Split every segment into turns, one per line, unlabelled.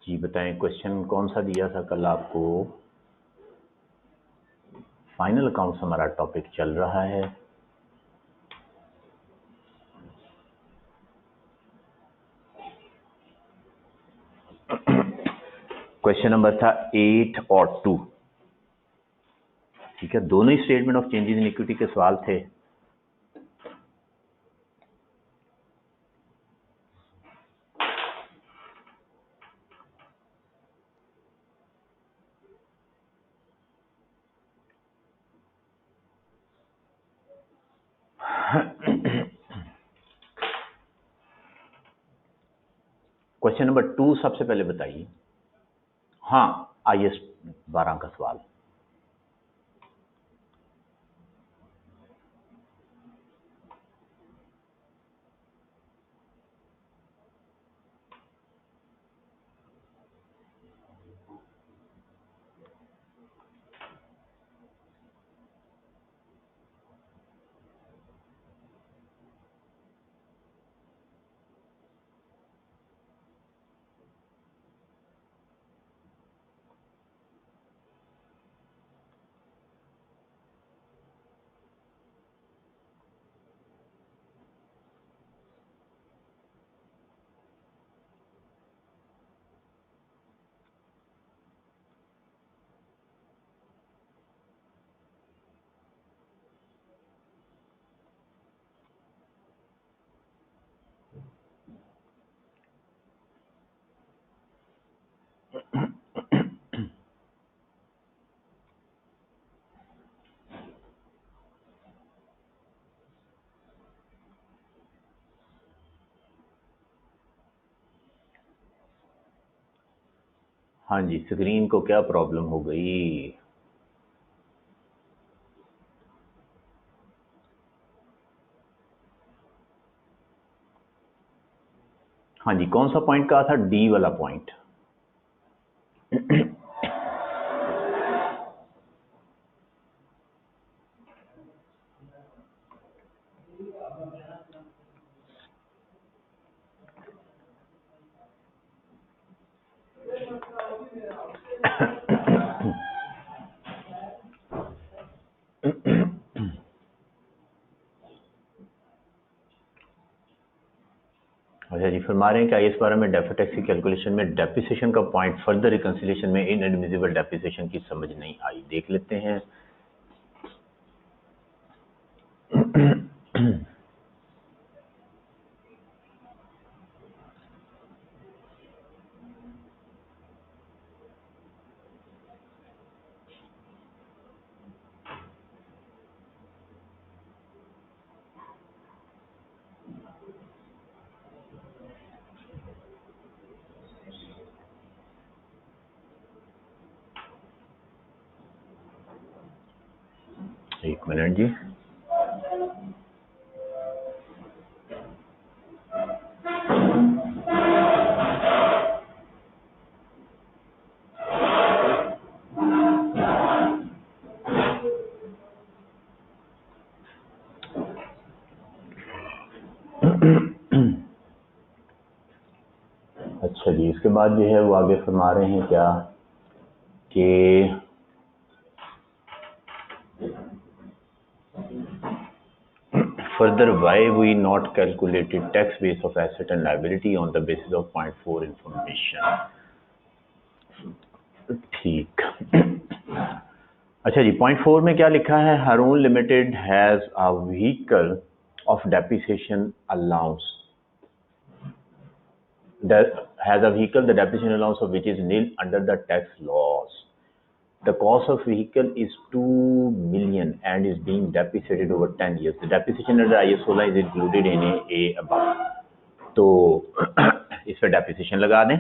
जी बताएं, क्वेश्चन कौन सा दिया था कल आपको? फाइनल अकाउंट्स हमारा टॉपिक चल रहा है। क्वेश्चन नंबर था 8 और 2। ठीक है, दोनों ही statement of changes in equity के सवाल थे। क्वेश्चन नंबर 2 सबसे पहले बताइए। हाँ, IS 12 का सवाल। हाँ जी, स्क्रीन को क्या प्रॉब्लम हो गई? हाँ जी, कौन सा पॉइंट कहा था? डी वाला पॉइंट। अच्छा जी, फरमा रहे हैं कि IS 12 में डेफर्ड टैक्स की कैलकुलेशन में डेप्रिसिएशन का पॉइंट फर्दर रिकंसिलिएशन में इनएडमिसिबल डेप्रिसिएशन की समझ नहीं आई। देख लेते हैं। एक मिनट जी। अच्छा जी, इसके बाद जो है वो आगे फरमा रहे हैं क्या कि further why we not calculated tax base of asset and liability on the basis of point 4 information। ठीक। अच्छा जी, पॉइंट 4 में क्या लिखा है? Haroon limited has a vehicle of depreciation allowance has a vehicle the depreciation allowance of which is nil under the tax laws. The cost of vehicle is 2 million and is being depreciated over 10 years. The depreciation under IS 16 is included in a above. तो इस पर depreciation लगा दें।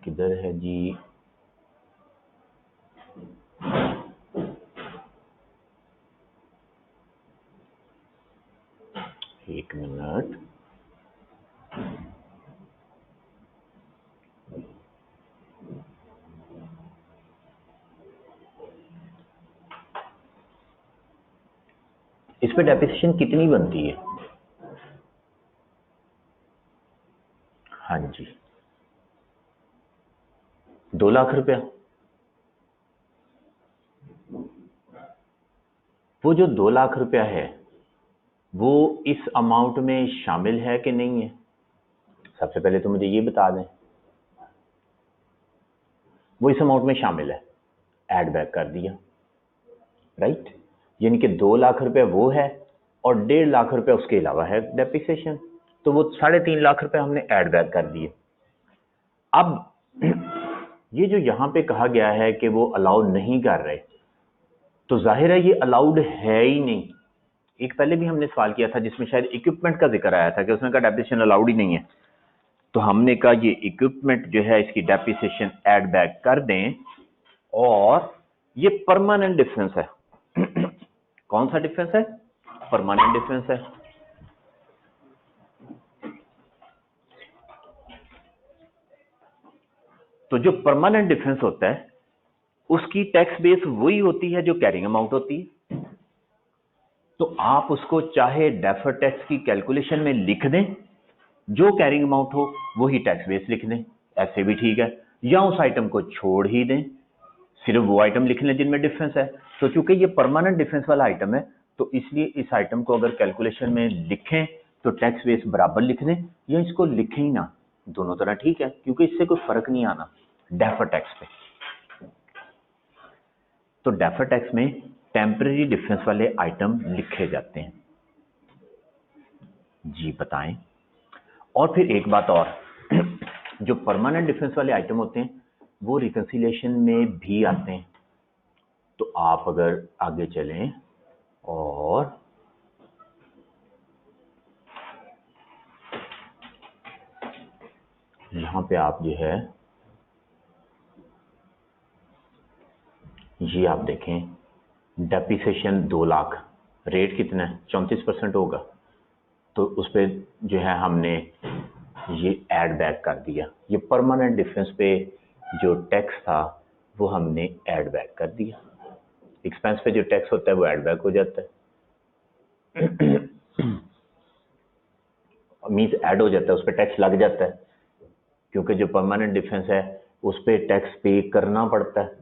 किधर है जी? एक minute. इस पे डेप्रिसिएशन कितनी बनती है? हाँ जी, 2 लाख रुपया। वो जो 2 लाख रुपया है वो इस अमाउंट में शामिल है कि नहीं है? सबसे पहले तो मुझे ये बता दें। वो इस अमाउंट में शामिल है, ऐड बैक कर दिया, राइट। यानी कि 2 लाख रुपए वो है और 1.5 लाख रुपए उसके अलावा है डेप्रिसिएशन, तो वो 3.5 लाख रुपए हमने ऐड बैक कर दिए। अब ये जो यहाँ पे कहा गया है कि वो अलाउ नहीं कर रहे, तो जाहिर है ये अलाउड है ही नहीं। एक पहले भी हमने सवाल किया था जिसमें शायद इक्विपमेंट का जिक्र आया था कि उसने कहा डेप्रिसिएशन अलाउड ही नहीं है, तो हमने कहा ये इक्विपमेंट जो है इसकी डेप्रिसिएशन ऐड बैक कर दें, और ये परमानेंट डिफरेंस है। कौन सा डिफरेंस है? परमानेंट डिफरेंस है। तो जो परमानेंट डिफरेंस होता है उसकी टैक्स बेस वही होती है जो कैरिंग अमाउंट होती है। तो आप उसको चाहे डेफर टैक्स की कैलकुलेशन में लिख दें, जो कैरिंग अमाउंट हो वही टैक्स बेस लिख दें, ऐसे भी ठीक है, या उस आइटम को छोड़ ही दें, सिर्फ वो आइटम लिख लें जिनमें डिफरेंस है। तो चूंकि ये परमानेंट डिफरेंस वाला आइटम है, तो इसलिए इस आइटम को अगर कैलकुलेशन में लिखें तो टैक्स बेस बराबर लिख दें, या इसको लिखें ही ना, दोनों तरह ठीक है, क्योंकि इससे कोई फर्क नहीं आना डेफर टैक्स पे। तो डेफर टैक्स में टेम्पररी डिफरेंस वाले आइटम लिखे जाते हैं। जी बताएं। और फिर एक बात और, जो परमानेंट डिफरेंस वाले आइटम होते हैं वो रिकंसिलिएशन में भी आते हैं। तो आप अगर आगे चलें और यहां पे आप जो है ये आप देखें, डेप्रिसिएशन 2 लाख, रेट कितना है? 34% होगा, तो उस पर जो है हमने ये ऐड बैक कर दिया। ये परमानेंट डिफरेंस पे जो टैक्स था वो हमने ऐड बैक कर दिया। एक्सपेंस पे जो टैक्स होता है वो ऐड बैक हो जाता है, मीन्स ऐड हो जाता है, उस पर टैक्स लग जाता है, क्योंकि जो परमानेंट डिफरेंस है उस पर टैक्स पे करना पड़ता है।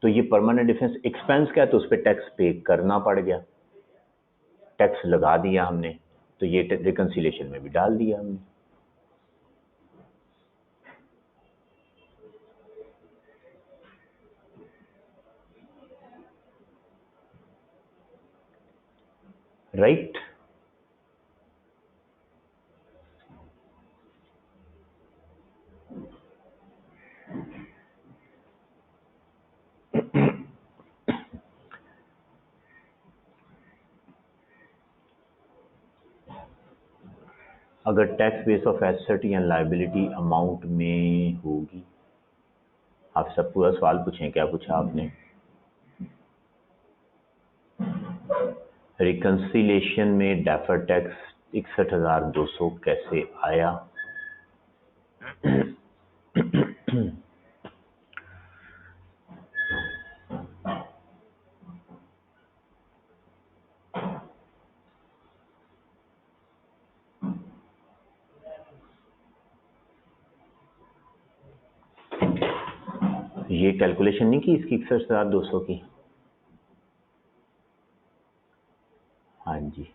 तो ये परमानेंट डिफरेंस एक्सपेंस का है तो उस पर टैक्स पे करना पड़ गया, टैक्स लगा दिया हमने, तो ये रिकंसिलिएशन में भी डाल दिया हमने। राइट। अगर टैक्स बेस ऑफ एसेट या लायबिलिटी अमाउंट में होगी, आप सब पूरा सवाल पूछें, क्या पूछा आपने? रिकंसिलिएशन में डेफर टैक्स 61,200 कैसे आया? ये कैलकुलेशन नहीं की इसकी 61,200 की? हाँ जी,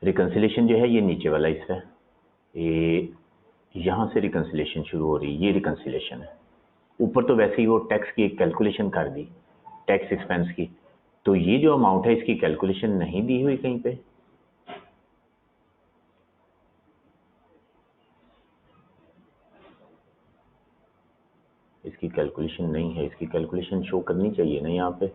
रिकंसिलिएशन जो है ये नीचे वाला हिस्सा है, ये यहाँ से रिकंसिलिएशन शुरू हो रही है, ये रिकंसिलिएशन है। ऊपर तो वैसे ही वो टैक्स की एक कैलकुलेशन कर दी, टैक्स एक्सपेंस की, तो ये जो अमाउंट है इसकी कैलकुलेशन नहीं दी हुई कहीं पे। इसकी कैलकुलेशन नहीं है, इसकी कैलकुलेशन शो करनी चाहिए ना यहाँ पे।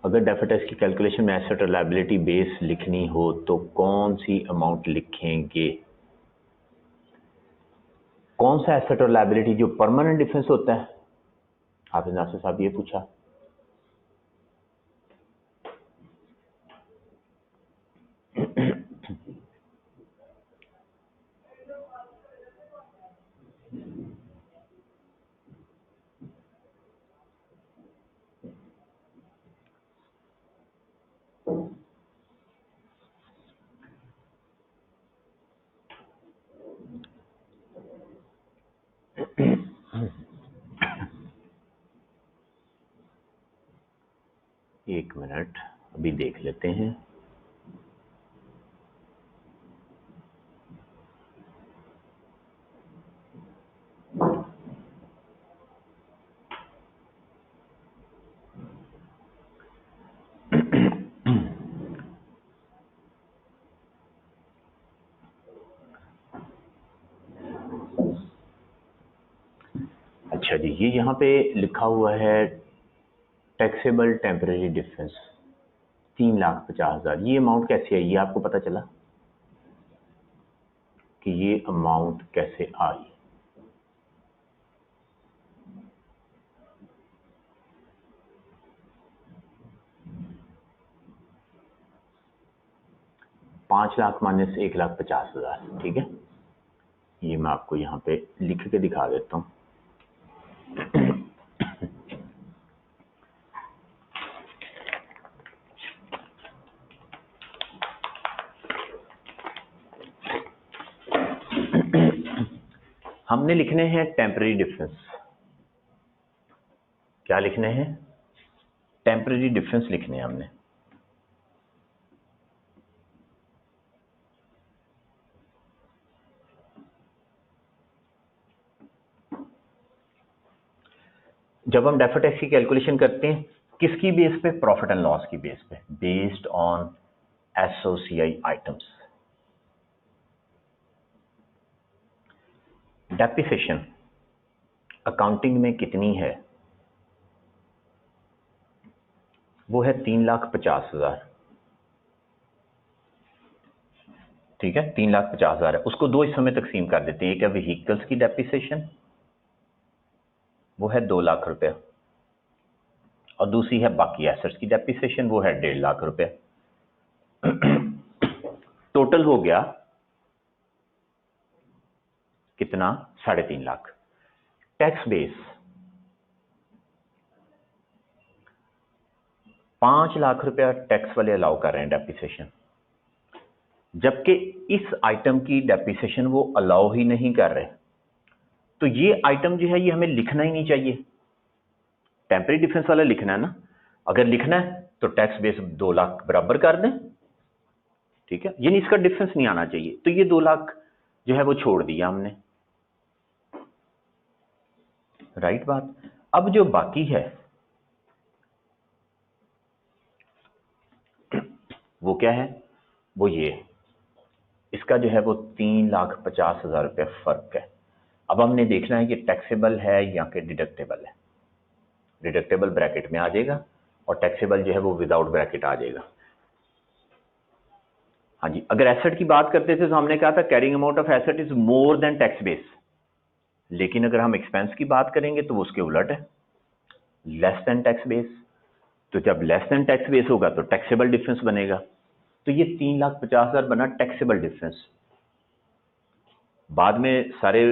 अगर डेफर टैक्स की कैलकुलेशन में एसेट और लायबिलिटी बेस लिखनी हो तो कौन सी अमाउंट लिखेंगे? कौन सा एसेट और लायबिलिटी जो परमानेंट डिफरेंस होता है? हाफिज नासिर साहब ये पूछा। एक मिनट, अभी देख लेते हैं। अच्छा जी, ये यहाँ पे लिखा हुआ है टैक्सेबल टेम्परेरी डिफरेंस 3,50,000। ये अमाउंट कैसे आई, ये आपको पता चला कि ये अमाउंट कैसे आई? ₹5,00,000 माइनस 1,50,000, ठीक है। ये मैं आपको यहाँ पे लिख के दिखा देता हूँ। हमने लिखने हैं टेम्परेरी डिफरेंस। क्या लिखने हैं? टेम्परेरी डिफरेंस लिखने हैं हमने। जब हम डेफर्ड टैक्स की कैलकुलेशन करते हैं किसकी बेस पे? प्रॉफिट एंड लॉस की बेस पे, based on SOCI items. Depreciation accounting में कितनी है? वो है 3,50,000, ठीक है। 3,50,000 है, उसको दो हिस्सों में तकसीम कर देते हैं। एक है व्हीकल्स की डेप्रिसिएशन, वो है 2,00,000 रुपए, और दूसरी है बाकी एसेट्स की डेप्रिसिएशन, वो है 1,50,000 रुपए। टोटल हो गया कितना? 3,50,000। टैक्स बेस 5,00,000 रुपया टैक्स वाले अलाउ कर रहे हैं डेप्रिसिएशन, जबकि इस आइटम की डेप्रिसिएशन वो अलाउ ही नहीं कर रहे। तो ये आइटम जो है ये हमें लिखना ही नहीं चाहिए। टेम्परेरी डिफरेंस वाला लिखना है ना। अगर लिखना है तो टैक्स बेस 2,00,000 बराबर कर दें, ठीक है, यानी इसका डिफरेंस नहीं आना चाहिए। तो ये 2,00,000 जो है वो छोड़ दिया हमने, राइट बात। अब जो बाकी है वो क्या है? वो ये, इसका जो है वो 3,50,000 रुपये फर्क है। अब हमने देखना है कि टैक्सेबल है या कि डिडक्टेबल है। डिडक्टेबल ब्रैकेट में आ जाएगा और टैक्सेबल जो है वो विदाउट ब्रैकेट आ जाएगा। हाँ जी, अगर एसेट की बात करते थे तो हमने कहा था carrying amount of asset is more than tax base, लेकिन अगर हम एक्सपेंस की बात करेंगे तो उसके उलट है, लेस देन टैक्स बेस। तो जब लेस देन टैक्स बेस होगा तो टैक्सेबल डिफरेंस बनेगा। तो ये 3,50,000 बना टैक्सेबल डिफरेंस। बाद में सारे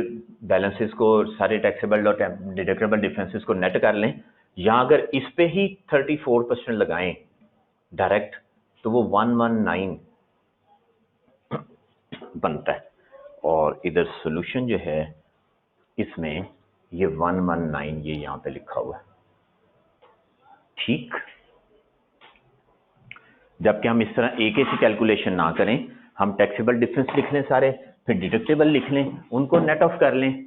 बैलेंसेस को, सारे टैक्सेबल और डिडक्टेबल डिफरेंसेस को नेट कर लें। यहां अगर इस पे ही 34% लगाएं डायरेक्ट तो वो 119 बनता है, और इधर सॉल्यूशन जो है इसमें ये 119 ये यहां पे लिखा हुआ है, ठीक। जबकि हम इस तरह एक ही कैलकुलेशन ना करें, हम टैक्सेबल डिफरेंस लिख लें सारे, फिर डिडक्टेबल लिख लें, उनको नेट ऑफ कर लें,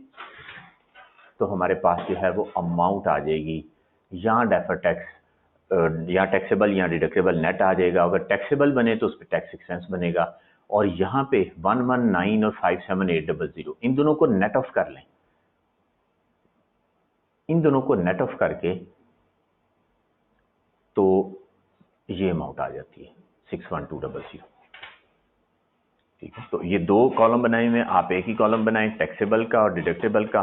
तो हमारे पास जो है वो अमाउंट आ जाएगी। यहाँ डेफर्ड टैक्स या टैक्सेबल या डिडक्टेबल नेट आ जाएगा। अगर टैक्सेबल बने तो उस पर टैक्स एक्सपेंस बनेगा। और यहाँ पे 119 और 57800 इन दोनों को नेट ऑफ कर लें। इन दोनों को नेट ऑफ करके तो ये अमाउंट आ जाती है 61200, ठीक है। तो ये दो कॉलम बनाए हुए, आप एक ही कॉलम बनाएं टैक्सेबल का और डिडक्टेबल का,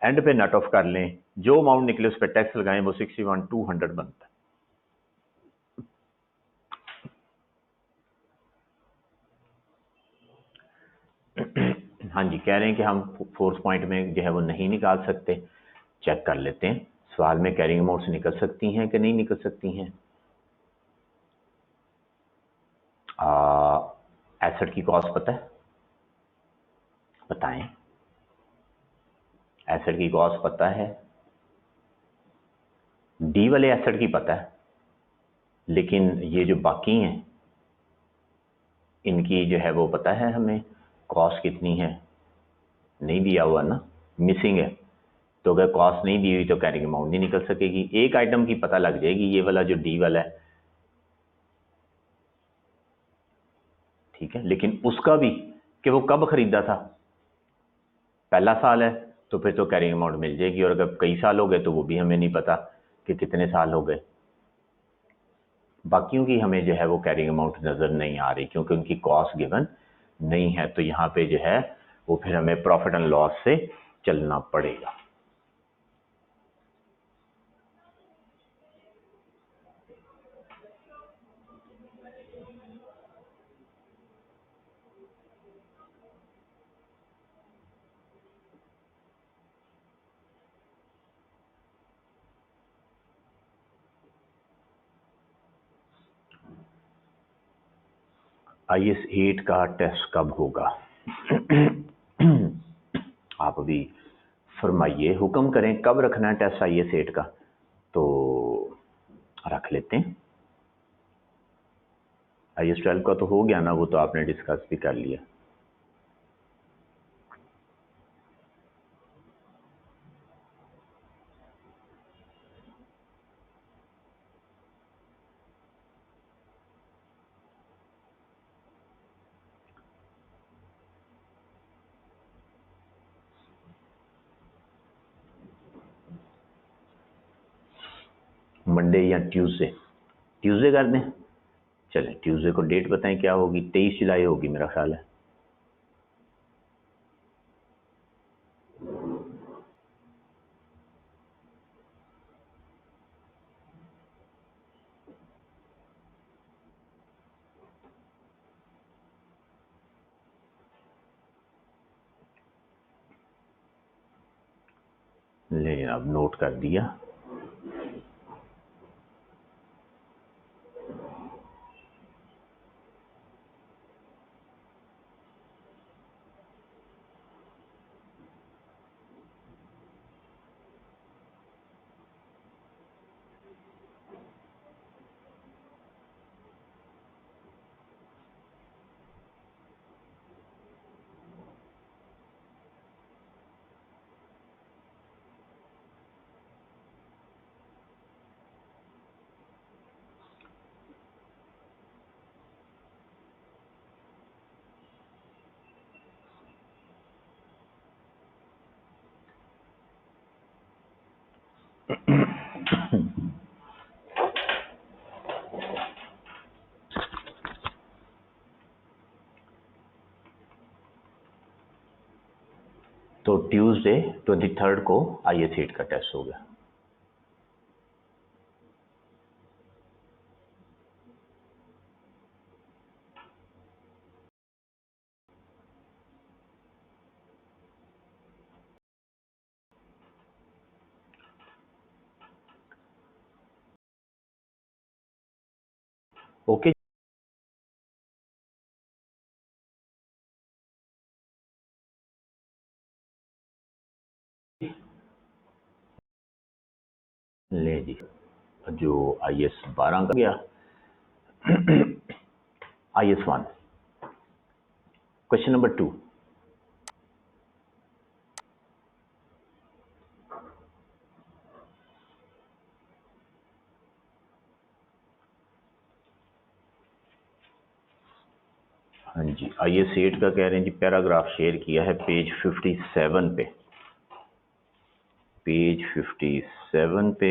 एंड पे नेट ऑफ कर लें, जो अमाउंट निकले उस पर टैक्स लगाएं, वो 61,200 बनता है। हाँ जी, कह रहे हैं कि हम फोर्थ पॉइंट में जो है वो नहीं निकाल सकते। चेक कर लेते हैं, सवाल में कैरिंग अमाउंट से निकल सकती हैं कि नहीं निकल सकती हैं। एसेट की कॉस्ट पता है? बताएं, एसेट की कॉस्ट पता है? डी वाले एसेट की पता है? लेकिन ये जो बाकी हैं इनकी जो है वो पता है हमें कॉस्ट कितनी है, नहीं दिया हुआ ना, मिसिंग है। तो अगर कॉस्ट नहीं दी हुई तो कैरिंग अमाउंट नहीं निकल सकेगी। एक आइटम की पता लग जाएगी, ये वाला जो डी वाला है, ठीक है, लेकिन उसका भी कि वो कब खरीदा था, पहला साल है तो फिर तो कैरिंग अमाउंट मिल जाएगी, और अगर कई साल हो गए तो वो भी हमें नहीं पता कि कितने साल हो गए। बाकियों की हमें जो है वो कैरिंग अमाउंट नज़र नहीं आ रही क्योंकि उनकी कॉस्ट गिवन नहीं है। तो यहाँ पे जो है वो फिर हमें प्रॉफिट एंड लॉस से चलना पड़ेगा। IS 8 का टेस्ट कब होगा? आप अभी फरमाइए, हुक्म करें, कब रखना है टेस्ट IS 8 का, तो रख लेते हैं। IS 12 का तो हो गया ना, वो तो आपने डिस्कस भी कर लिया। मंडे या ट्यूसडे? ट्यूसडे कर दें, चलें ट्यूसडे को डेट बताएं क्या होगी। 23 जुलाई होगी मेरा ख्याल है। ले अब नोट कर दिया। तो ट्यूसडे 23 को IS 8 का टेस्ट हो गया। ओके, ले जी, जो IS 12 का गया। IS 1 question number 2। हाँ जी, IS 8 का कह रहे हैं जी, पैराग्राफ शेयर किया है पेज 57 पे। पेज 57 पे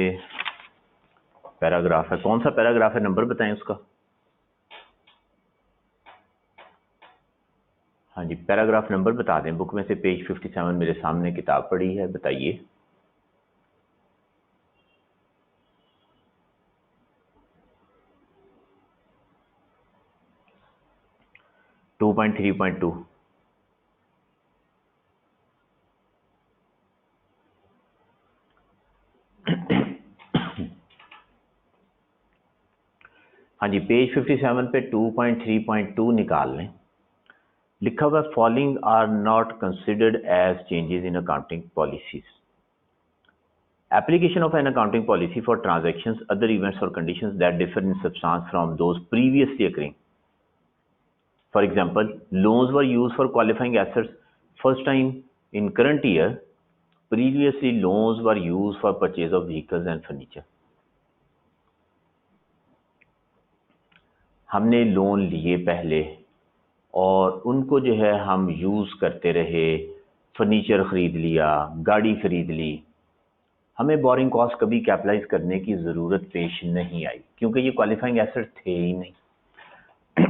पैराग्राफ है। कौन सा पैराग्राफ है, नंबर बताएं उसका। हाँ जी, पैराग्राफ नंबर बता दें बुक में से। पेज 57 मेरे सामने किताब पड़ी है, बताइए। टू 2.3.2। हाँ जी, पेज 57 पे 2.3.2 निकाल लें। लिखा हुआ following are not considered as changes in accounting policies. Application of an accounting policy for transactions, other events or conditions that differ in substance from those previously occurring. For example, loans were used for qualifying assets first time in current year. Previously, loans were used for purchase of vehicles and furniture. हमने loan लिए पहले और उनको जो है हम use करते रहे, फर्नीचर खरीद लिया, गाड़ी खरीद ली, हमें बोरिंग कॉस्ट कभी कैपिटलाइज करने की जरूरत पेश नहीं आई क्योंकि ये क्वालिफाइंग एसेट थे ही नहीं।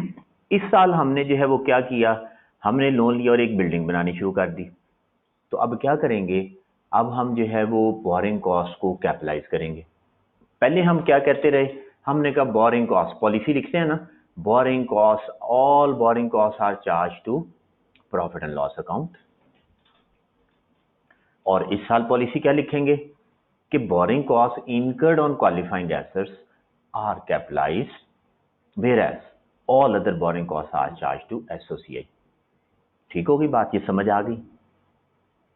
इस साल हमने जो है वो क्या किया, हमने लोन लिया और एक बिल्डिंग बनानी शुरू कर दी। तो अब क्या करेंगे, अब हम जो है वो बोरिंग कॉस्ट को कैपिटलाइज करेंगे। पहले हम क्या करते रहे, हमने कहा बोरिंग कॉस्ट, पॉलिसी लिखते हैं ना, borrowing cost, all borrowing cost are charge to profit and loss account. और इस साल पॉलिसी क्या लिखेंगे कि borrowing cost incurred on qualifying assets are capitalized whereas all other borrowing cost are charge to associate. ठीक होगी बात, ये समझ आ गई?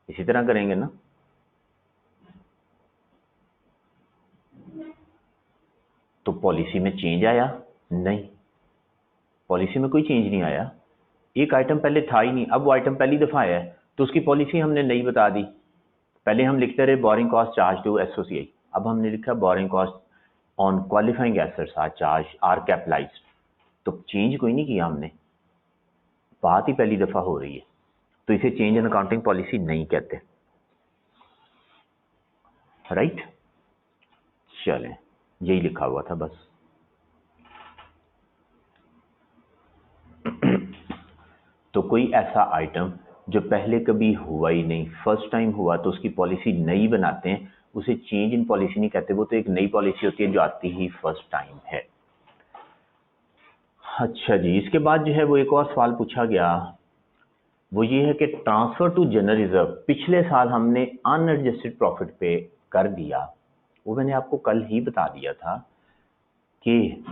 इसी तरह करेंगे ना। तो पॉलिसी में चेंज आया? नहीं, पॉलिसी में कोई चेंज नहीं आया। एक आइटम पहले था ही नहीं, अब वो आइटम पहली दफा आया है तो उसकी पॉलिसी हमने नई बता दी। पहले हम लिखते रहे borrowing cost charge to associate, अब हमने लिखा borrowing cost on qualifying assets are charge are capitalized. तो चेंज कोई नहीं किया हमने, बात ही पहली दफा हो रही है, तो इसे चेंज इन अकाउंटिंग पॉलिसी नहीं कहते। राइट, चलें, यही लिखा हुआ था बस। तो कोई ऐसा आइटम जो पहले कभी हुआ ही नहीं, फर्स्ट टाइम हुआ, तो उसकी पॉलिसी नई बनाते हैं, उसे चेंज इन पॉलिसी नहीं कहते, वो तो एक नई पॉलिसी होती है जो आती ही फर्स्ट टाइम है। अच्छा जी, इसके बाद जो है वो एक और सवाल पूछा गया, वो ये है कि ट्रांसफर टू जनरल रिजर्व पिछले साल हमने अनएडजस्टेड प्रॉफिट पे कर दिया, वो मैंने आपको कल ही बता दिया था कि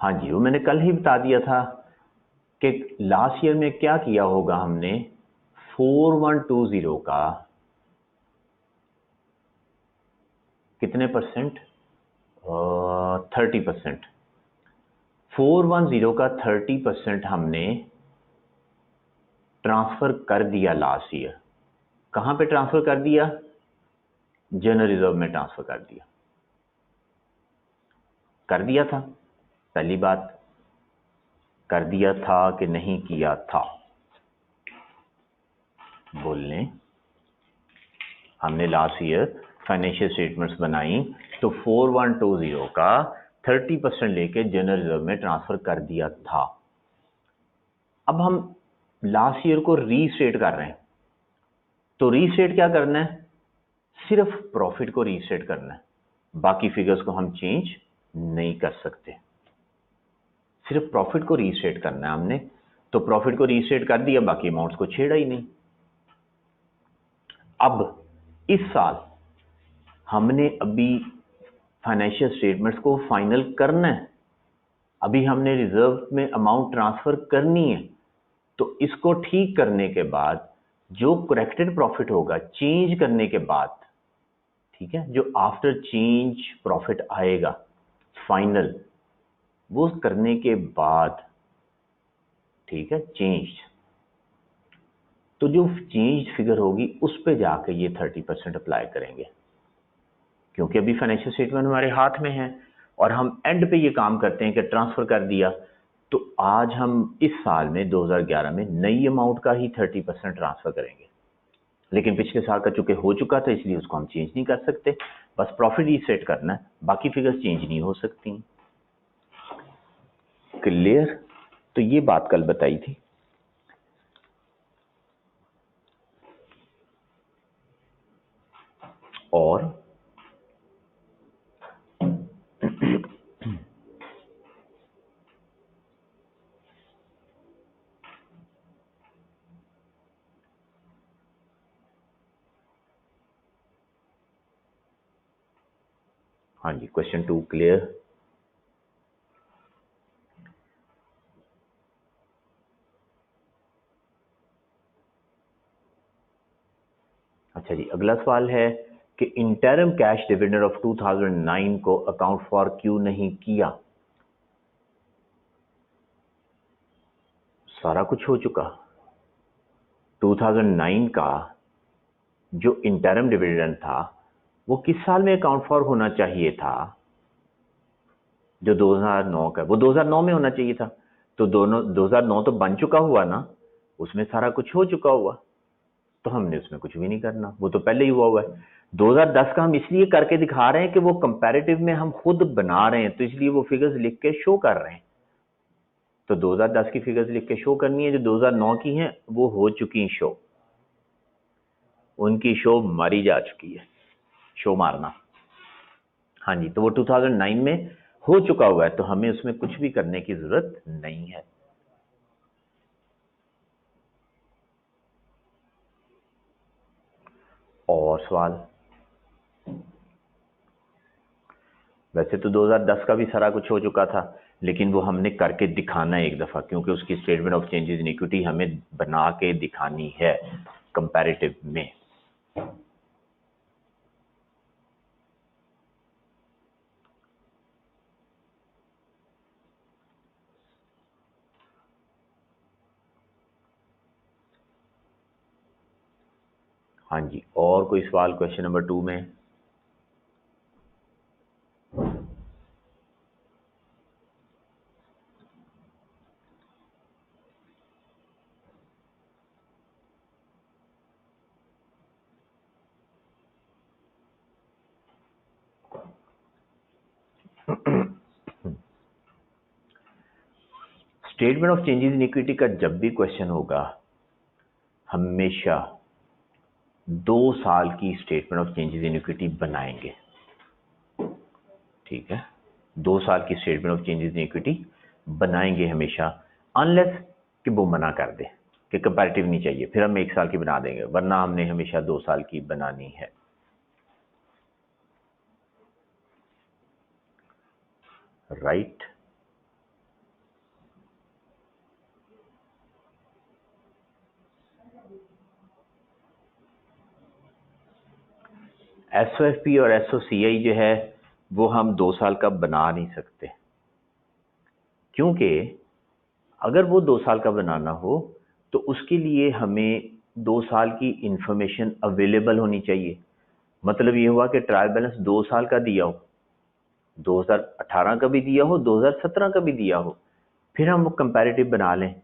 हाँ जी, वो मैंने कल ही बता दिया था कि लास्ट ईयर में क्या किया होगा हमने, 4120 का कितने परसेंट, 30%, 410 का 30% हमने ट्रांसफर कर दिया लास्ट ईयर। कहां पे ट्रांसफर कर दिया? जनरल रिजर्व में ट्रांसफर कर दिया। कर दिया था, पहली बात, कर दिया था कि नहीं किया था, बोल लें। हमने लास्ट ईयर फाइनेंशियल स्टेटमेंट्स बनाई तो 4120 का 30% लेके जनरल रिजर्व में ट्रांसफर कर दिया था। अब हम लास्ट ईयर को रीस्टेट कर रहे हैं, तो रीस्टेट क्या करना है, सिर्फ प्रॉफिट को रीस्टेट करना है, बाकी फिगर्स को हम चेंज नहीं कर सकते, सिर्फ प्रॉफिट को रीस्टेट करना है हमने। तो प्रॉफिट को रीस्टेट कर दिया, बाकी अमाउंट्स को छेड़ा ही नहीं। अब इस साल हमने अभी फाइनेंशियल स्टेटमेंट्स को फाइनल करना है, अभी हमने रिजर्व में अमाउंट ट्रांसफर करनी है, तो इसको ठीक करने के बाद जो करेक्टेड प्रॉफिट होगा चेंज करने के बाद, ठीक है, जो आफ्टर चेंज प्रॉफिट आएगा फाइनल, वो करने के बाद, ठीक है, चेंज, तो जो चेंज फिगर होगी उस पे जाके ये 30% अप्लाई करेंगे, क्योंकि अभी फाइनेंशियल स्टेटमेंट हमारे हाथ में है और हम एंड पे ये काम करते हैं कि ट्रांसफर कर दिया। तो आज हम इस साल में 2011 में नई अमाउंट का ही 30% ट्रांसफर करेंगे, लेकिन पिछले साल का चूंकि हो चुका था इसलिए उसको हम चेंज नहीं कर सकते, बस प्रॉफिट रीसेट करना है, बाकी फिगर्स चेंज नहीं हो सकती। क्लियर? तो ये बात कल बताई थी। और हाँ जी, क्वेश्चन 2 क्लियर। अच्छा जी, अगला सवाल है कि इंटरम कैश डिविडेंड ऑफ 2009 को अकाउंट फॉर क्यों नहीं किया। सारा कुछ हो चुका। 2009 का जो इंटरम डिविडेंड था वो किस साल में अकाउंट फॉर होना चाहिए था? जो 2009 का, वो 2009 में होना चाहिए था। तो दोनों 2009 तो बन चुका हुआ ना, उसमें सारा कुछ हो चुका हुआ, तो हमने उसमें कुछ भी नहीं करना, वो तो पहले ही हुआ हुआ है। 2010 का हम इसलिए करके दिखा रहे हैं कि वो कंपैरेटिव में हम खुद बना रहे हैं, तो इसलिए वो फिगर्स लिख के शो कर रहे हैं। तो 2010 की फिगर्स लिख के शो करनी है, जो 2009 की हैं वो हो चुकी शो, उनकी शो मारी जा चुकी है, शो मारना। हाँ जी, तो वो 2009 में हो चुका हुआ है, तो हमें उसमें कुछ भी करने की जरूरत नहीं है। और सवाल? वैसे तो 2010 का भी सारा कुछ हो चुका था, लेकिन वो हमने करके दिखाना है एक दफा, क्योंकि उसकी statement of changes in equity हमें बना के दिखानी है कंपैरेटिव में। हाँ जी, और कोई सवाल क्वेश्चन नंबर 2 में? Statement of changes in equity का जब भी क्वेश्चन होगा, हमेशा 2 साल की statement of changes in equity बनाएंगे। ठीक है, 2 साल की statement of changes in equity बनाएंगे हमेशा, अनलेस कि वो मना कर दे कि कंपैरेटिव नहीं चाहिए, फिर हम 1 साल की बना देंगे, वरना हमने हमेशा 2 साल की बनानी है। राइट। एसओएफपी और एसओसीआई जो है वो हम 2 साल का बना नहीं सकते, क्योंकि अगर वो 2 साल का बनाना हो तो उसके लिए हमें 2 साल की इंफॉर्मेशन अवेलेबल होनी चाहिए। मतलब ये हुआ कि ट्रायल बैलेंस 2 साल का दिया हो, 2018 का भी दिया हो, 2017 का भी दिया हो, फिर हम वो कंपैरेटिव बना लें।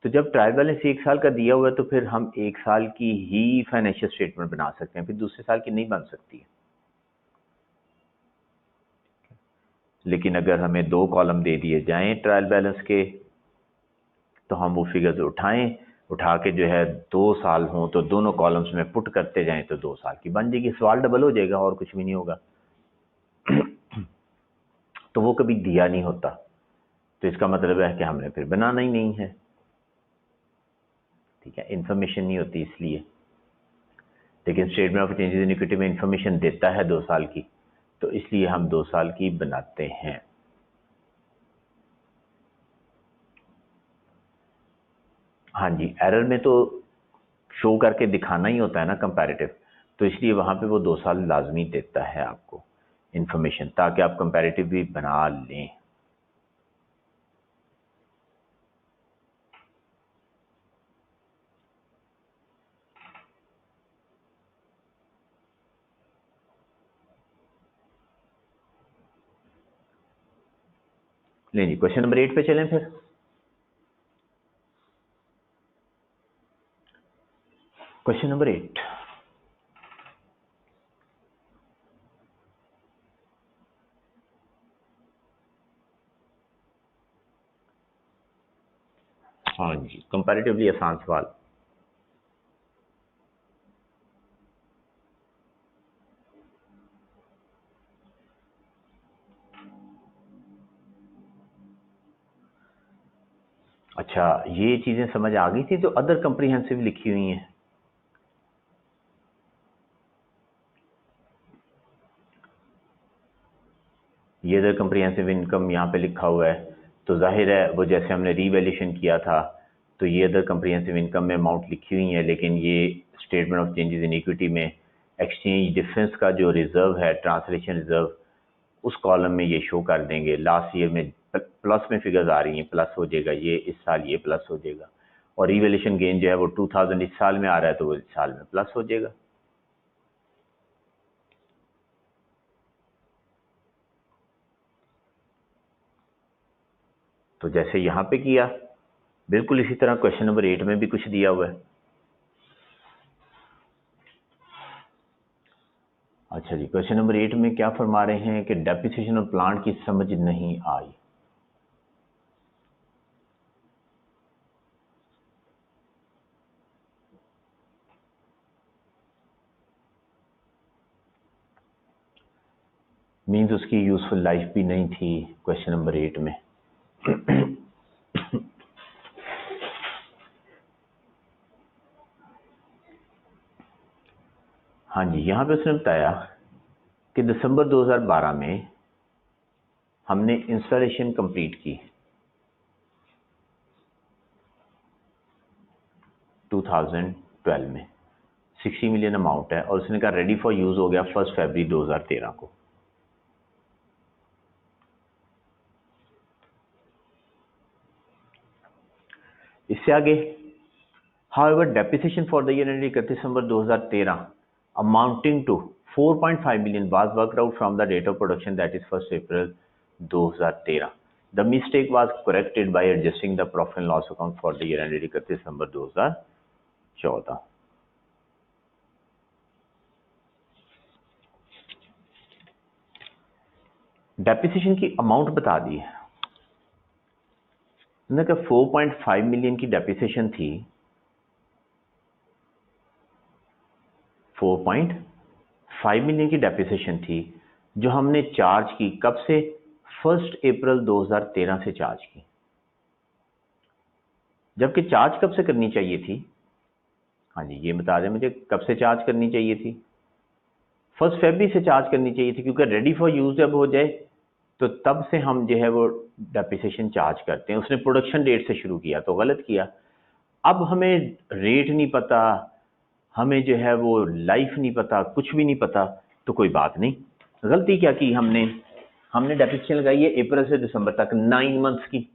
तो जब ट्रायल बैलेंस 1 साल का दिया हुआ है तो फिर हम 1 साल की ही फाइनेंशियल स्टेटमेंट बना सकते हैं, फिर दूसरे साल की नहीं बन सकती है। लेकिन अगर हमें 2 कॉलम दे दिए जाएं ट्रायल बैलेंस के, तो हम वो फिगर्स उठाएं, उठा के जो है 2 साल हों तो दोनों कॉलम्स में पुट करते जाएं, तो 2 साल की बन जाएगी, सवाल डबल हो जाएगा और कुछ भी नहीं होगा। तो वो कभी दिया नहीं होता, तो इसका मतलब है कि हमने फिर बनाना ही नहीं है। ठीक है, इंफॉर्मेशन नहीं होती इसलिए। लेकिन statement of changes in equity में इंफॉर्मेशन देता है 2 साल की, तो इसलिए हम 2 साल की बनाते हैं। हाँ जी, एरर में तो शो करके दिखाना ही होता है ना कंपैरेटिव, तो इसलिए वहां पे वो 2 साल लाजमी देता है आपको इंफॉर्मेशन, ताकि आप कंपैरेटिव भी बना लें। नहीं जी, क्वेश्चन नंबर 8 पे चलें फिर। Question number 8। हाँ जी, कंपैरेटिवली आसान सवाल। अच्छा, ये चीजें समझ आ गई थी जो अदर कंप्रीहेंसिव लिखी हुई हैं। ये अदर कम्प्रिहेंसिव इनकम यहाँ पे लिखा हुआ है, तो जाहिर है वो जैसे हमने रीवैल्यूएशन किया था तो ये अदर कम्प्रिहेंसिव इनकम में अमाउंट लिखी हुई है, लेकिन ये statement of changes in equity में एक्सचेंज डिफरेंस का जो रिजर्व है, ट्रांसलेशन रिजर्व, उस कॉलम में ये शो कर देंगे। लास्ट ईयर में प्लस में फिगर्स आ रही हैं, प्लस हो जाएगा ये, इस साल ये प्लस हो जाएगा, और रिवैल्यूएशन गेन जो है वो 2000 इस साल में आ रहा है तो वो इस साल में प्लस हो जाएगा। तो जैसे यहाँ पे किया बिल्कुल इसी तरह क्वेश्चन नंबर 8 में भी कुछ दिया हुआ है। अच्छा जी, क्वेश्चन नंबर 8 में क्या फरमा रहे हैं कि डेप्रिसिएशन ऑफ प्लांट की समझ नहीं आई। मीन्स उसकी यूजफुल लाइफ भी नहीं थी क्वेश्चन नंबर 8 में। हाँ जी, यहाँ पे उसने बताया कि दिसंबर 2012 में हमने इंस्टॉलेशन कंप्लीट की 2012 में, 60 मिलियन अमाउंट है, और उसने कहा रेडी फॉर यूज हो गया 1 फरवरी 2013 को। इससे आगे, however depreciation for the year ended 31 December 2013 amounting to 4.5 million was worked out from the date of production, that is 1st April 2013. The mistake was corrected by adjusting the profit and loss account for the year ended 31 December 2014. Depreciation की amount बता दी है, 4.5 million की depreciation थी, 4.5 million की depreciation थी जो हमने charge की, कब से? 1 अप्रैल 2013 से चार्ज की। जबकि चार्ज कब से करनी चाहिए थी? हाँ जी, ये बता दें मुझे, कब से चार्ज करनी चाहिए थी? 1 फरवरी से चार्ज करनी चाहिए थी, क्योंकि रेडी फॉर यूज जब हो जाए तो तब से हम जो है वो डेप्रिसिएशन चार्ज करते हैं। उसने प्रोडक्शन डेट से शुरू किया तो गलत किया। अब हमें रेट नहीं पता, हमें जो है वो लाइफ नहीं पता, कुछ भी नहीं पता, तो कोई बात नहीं। गलती क्या की हमने डेप्रिसिएशन लगाई है अप्रैल से दिसंबर तक, 9 मंथ्स की,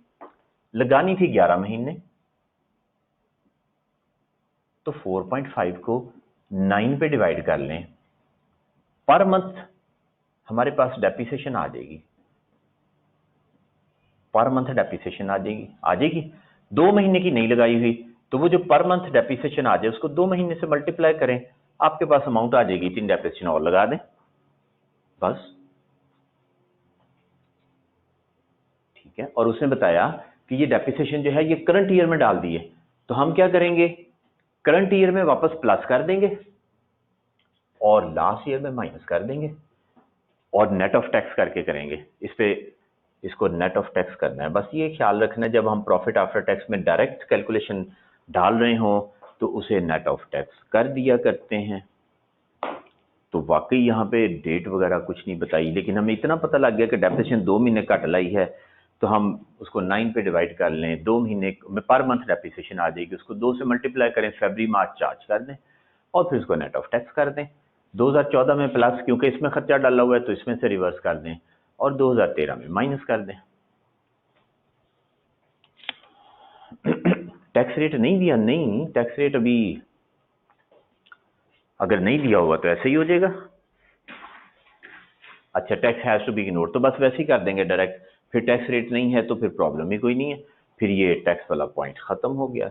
लगानी थी 11 महीने, तो 4.5 को 9 पे डिवाइड कर लें, पर मंथ हमारे पास डेप्रिसिएशन आ जाएगी, पर मंथ डेप्रिसिएशन आ जाएगी। 2 महीने की नहीं लगाई हुई, तो वो जो पर मंथ डेप्रिसिएशन आ जाए उसको 2 महीने से मल्टीप्लाई करें, आपके पास अमाउंट आ जाएगी, 3 डेप्रिसिएशन और लगा दें, बस। ठीक है, और उसने बताया कि ये डेप्रिसिएशन जो है ये करंट ईयर में डाल दी है, तो हम क्या करेंगे, करंट ईयर में वापस प्लस कर देंगे और लास्ट ईयर में माइनस कर देंगे, और नेट ऑफ टैक्स करके करेंगे। इसको नेट ऑफ टैक्स करना है, बस ये ख्याल रखना, जब हम प्रॉफिट आफ्टर टैक्स में डायरेक्ट कैलकुलेशन डाल रहे हो तो उसे नेट ऑफ टैक्स कर दिया करते हैं। तो वाकई यहाँ पे डेट वगैरह कुछ नहीं बताई, लेकिन हमें इतना पता लग गया कि डेप्रिसिएशन 2 महीने घट लाई है, तो हम उसको 9 पे डिवाइड कर लें, 2 महीने में पर मंथ डेप्रिसिएशन आ जाएगी, उसको 2 से मल्टीप्लाई करें, फरवरी मार्च चार्ज कर दें और फिर उसको नेट ऑफ टैक्स कर दें। 2014 में प्लस, क्योंकि इसमें खर्चा डाला हुआ है तो इसमें से रिवर्स कर दें, और 2013 में माइनस कर दें। टैक्स रेट नहीं दिया, नहीं, टैक्स रेट अभी अगर नहीं दिया होगा तो ऐसे ही हो जाएगा। अच्छा, tax has to be ignored, तो बस वैसे ही कर देंगे डायरेक्ट, फिर टैक्स रेट नहीं है तो फिर प्रॉब्लम ही कोई नहीं है, फिर ये टैक्स वाला पॉइंट खत्म हो गया,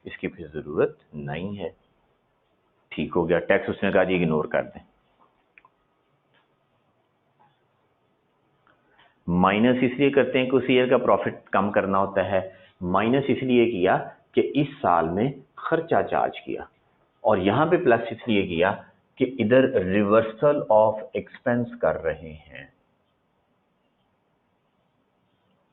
इसकी फिर जरूरत नहीं है। ठीक हो गया, टैक्स उसने कहा जी इग्नोर कर दें। माइनस इसलिए करते हैं कि उस ईयर का प्रॉफिट कम करना होता है, माइनस इसलिए किया कि इस साल में खर्चा चार्ज किया, और यहां पे प्लस इसलिए किया कि इधर रिवर्सल ऑफ एक्सपेंस कर रहे हैं।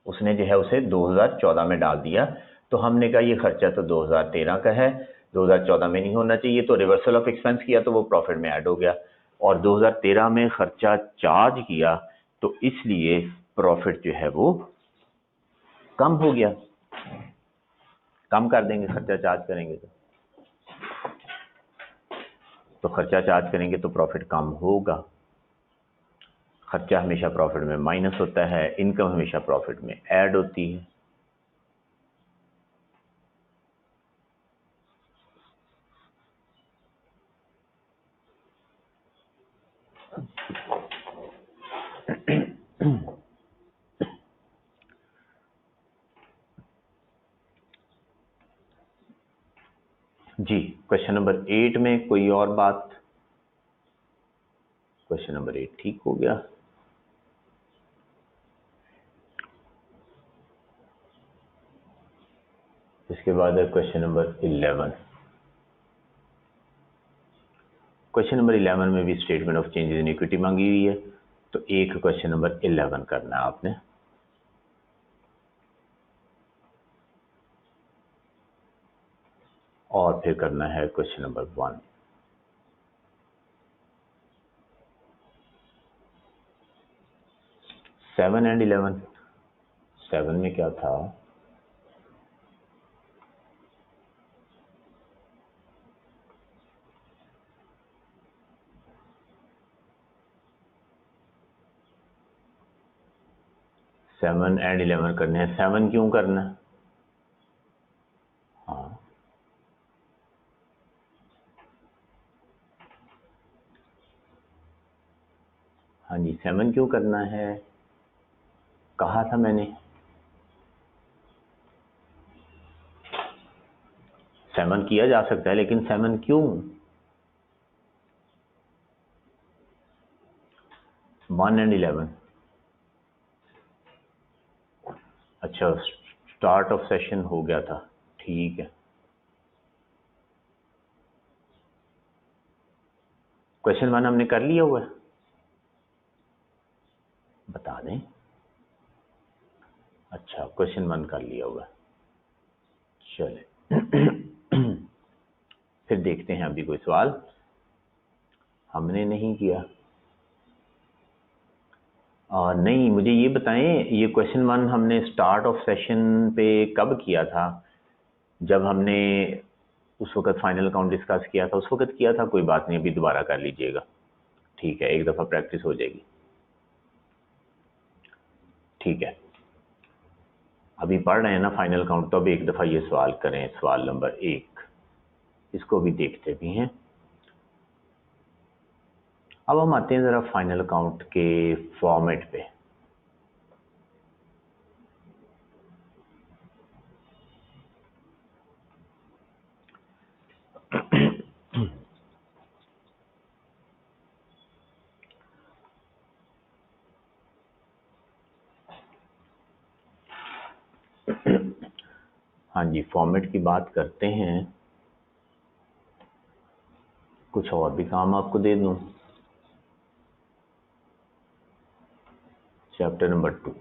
उसने जो है उसे 2014 में डाल दिया, तो हमने कहा ये खर्चा तो 2013 का है, 2014 में नहीं होना चाहिए, तो रिवर्सल ऑफ एक्सपेंस किया तो वो प्रॉफिट में ऐड हो गया, और 2013 में खर्चा चार्ज किया तो इसलिए प्रॉफिट जो है वो कम हो गया। कम कर देंगे, खर्चा चार्ज करेंगे तो खर्चा चार्ज करेंगे तो प्रॉफिट कम होगा। खर्चा हमेशा प्रॉफिट में माइनस होता है, इनकम हमेशा प्रॉफिट में ऐड होती है। जी, क्वेश्चन नंबर 8 में कोई और बात? क्वेश्चन नंबर 8 ठीक हो गया। इसके बाद है क्वेश्चन नंबर 11। क्वेश्चन नंबर 11 में भी statement of changes in equity मांगी हुई है, तो एक क्वेश्चन नंबर 11 करना है आपने। और फिर करना है क्वेश्चन नंबर 1। Seven and 11। 7 में क्या था? सेवन एंड 11 करने हैं। 7 क्यों करना है? हाँ, हाँ जी, 7 क्यों करना है? कहा था मैंने 7 किया जा सकता है, लेकिन 7 क्यों? 1 एंड 11। अच्छा, स्टार्ट ऑफ सेशन हो गया था, ठीक है। क्वेश्चन 1 हमने कर लिया हुआ है, बता दें। अच्छा, क्वेश्चन 1 कर लिया हुआ है, चले। फिर देखते हैं अभी कोई सवाल हमने नहीं किया। नहीं, मुझे ये बताएं, ये क्वेश्चन 1 हमने स्टार्ट ऑफ सेशन पे कब किया था? जब हमने उस वक्त फाइनल अकाउंट डिस्कस किया था, उस वक्त किया था। कोई बात नहीं, अभी दोबारा कर लीजिएगा, ठीक है, एक दफ़ा प्रैक्टिस हो जाएगी, ठीक है। अभी पढ़ रहे हैं ना फाइनल अकाउंट, तो अब एक दफ़ा ये सवाल करें, सवाल नंबर 1, इसको भी देखते भी हैं। अब हम आते हैं ज़रा फाइनल अकाउंट के फॉर्मेट पे। हाँ जी, फॉर्मेट की बात करते हैं। कुछ और भी काम आपको दे दूं। Chapter number 2।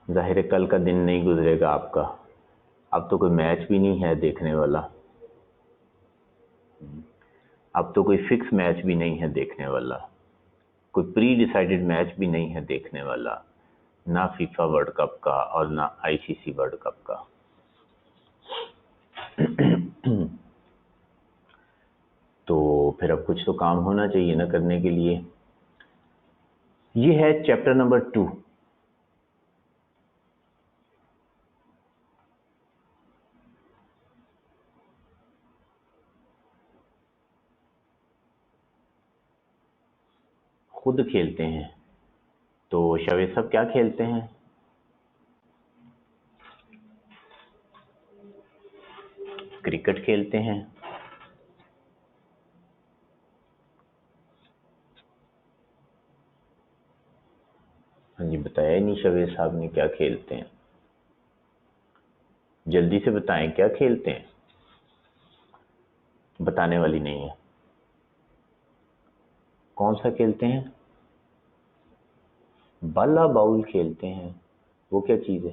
जाहिर है कल का दिन नहीं गुजरेगा आपका, अब तो कोई मैच भी नहीं है देखने वाला, अब तो कोई फिक्स मैच भी नहीं है देखने वाला, कोई प्री डिसाइडेड मैच भी नहीं है देखने वाला, ना फीफा वर्ल्ड कप का और ना आईसीसी वर्ल्ड कप का। तो फिर अब कुछ तो काम होना चाहिए ना करने के लिए। ये है चैप्टर नंबर 2। खुद खेलते हैं, तो शवेद साहब क्या खेलते हैं? क्रिकेट खेलते हैं। हाँ जी, बताया ही नहीं शवेद साहब ने क्या खेलते हैं, जल्दी से बताएं क्या खेलते हैं। बताने वाली नहीं है। कौन सा खेलते हैं? बाला बाउल खेलते हैं। वो क्या चीज़ है?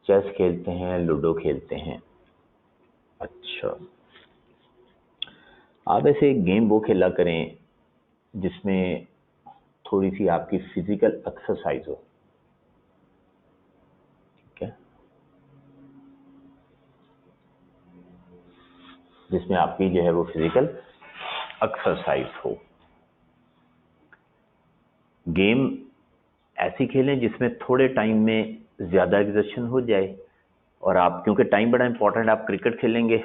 चेस खेलते हैं, लूडो खेलते हैं। अच्छा, आप ऐसे गेम वो खेला करें जिसमें थोड़ी सी आपकी फिजिकल एक्सरसाइज हो, ठीक है, जिसमें आपकी जो है वो फिजिकल एक्सरसाइज हो। गेम ऐसी खेलें जिसमें थोड़े टाइम में ज़्यादा एग्जर्शन हो जाए, और आप क्योंकि टाइम बड़ा इंपॉर्टेंट, आप क्रिकेट खेलेंगे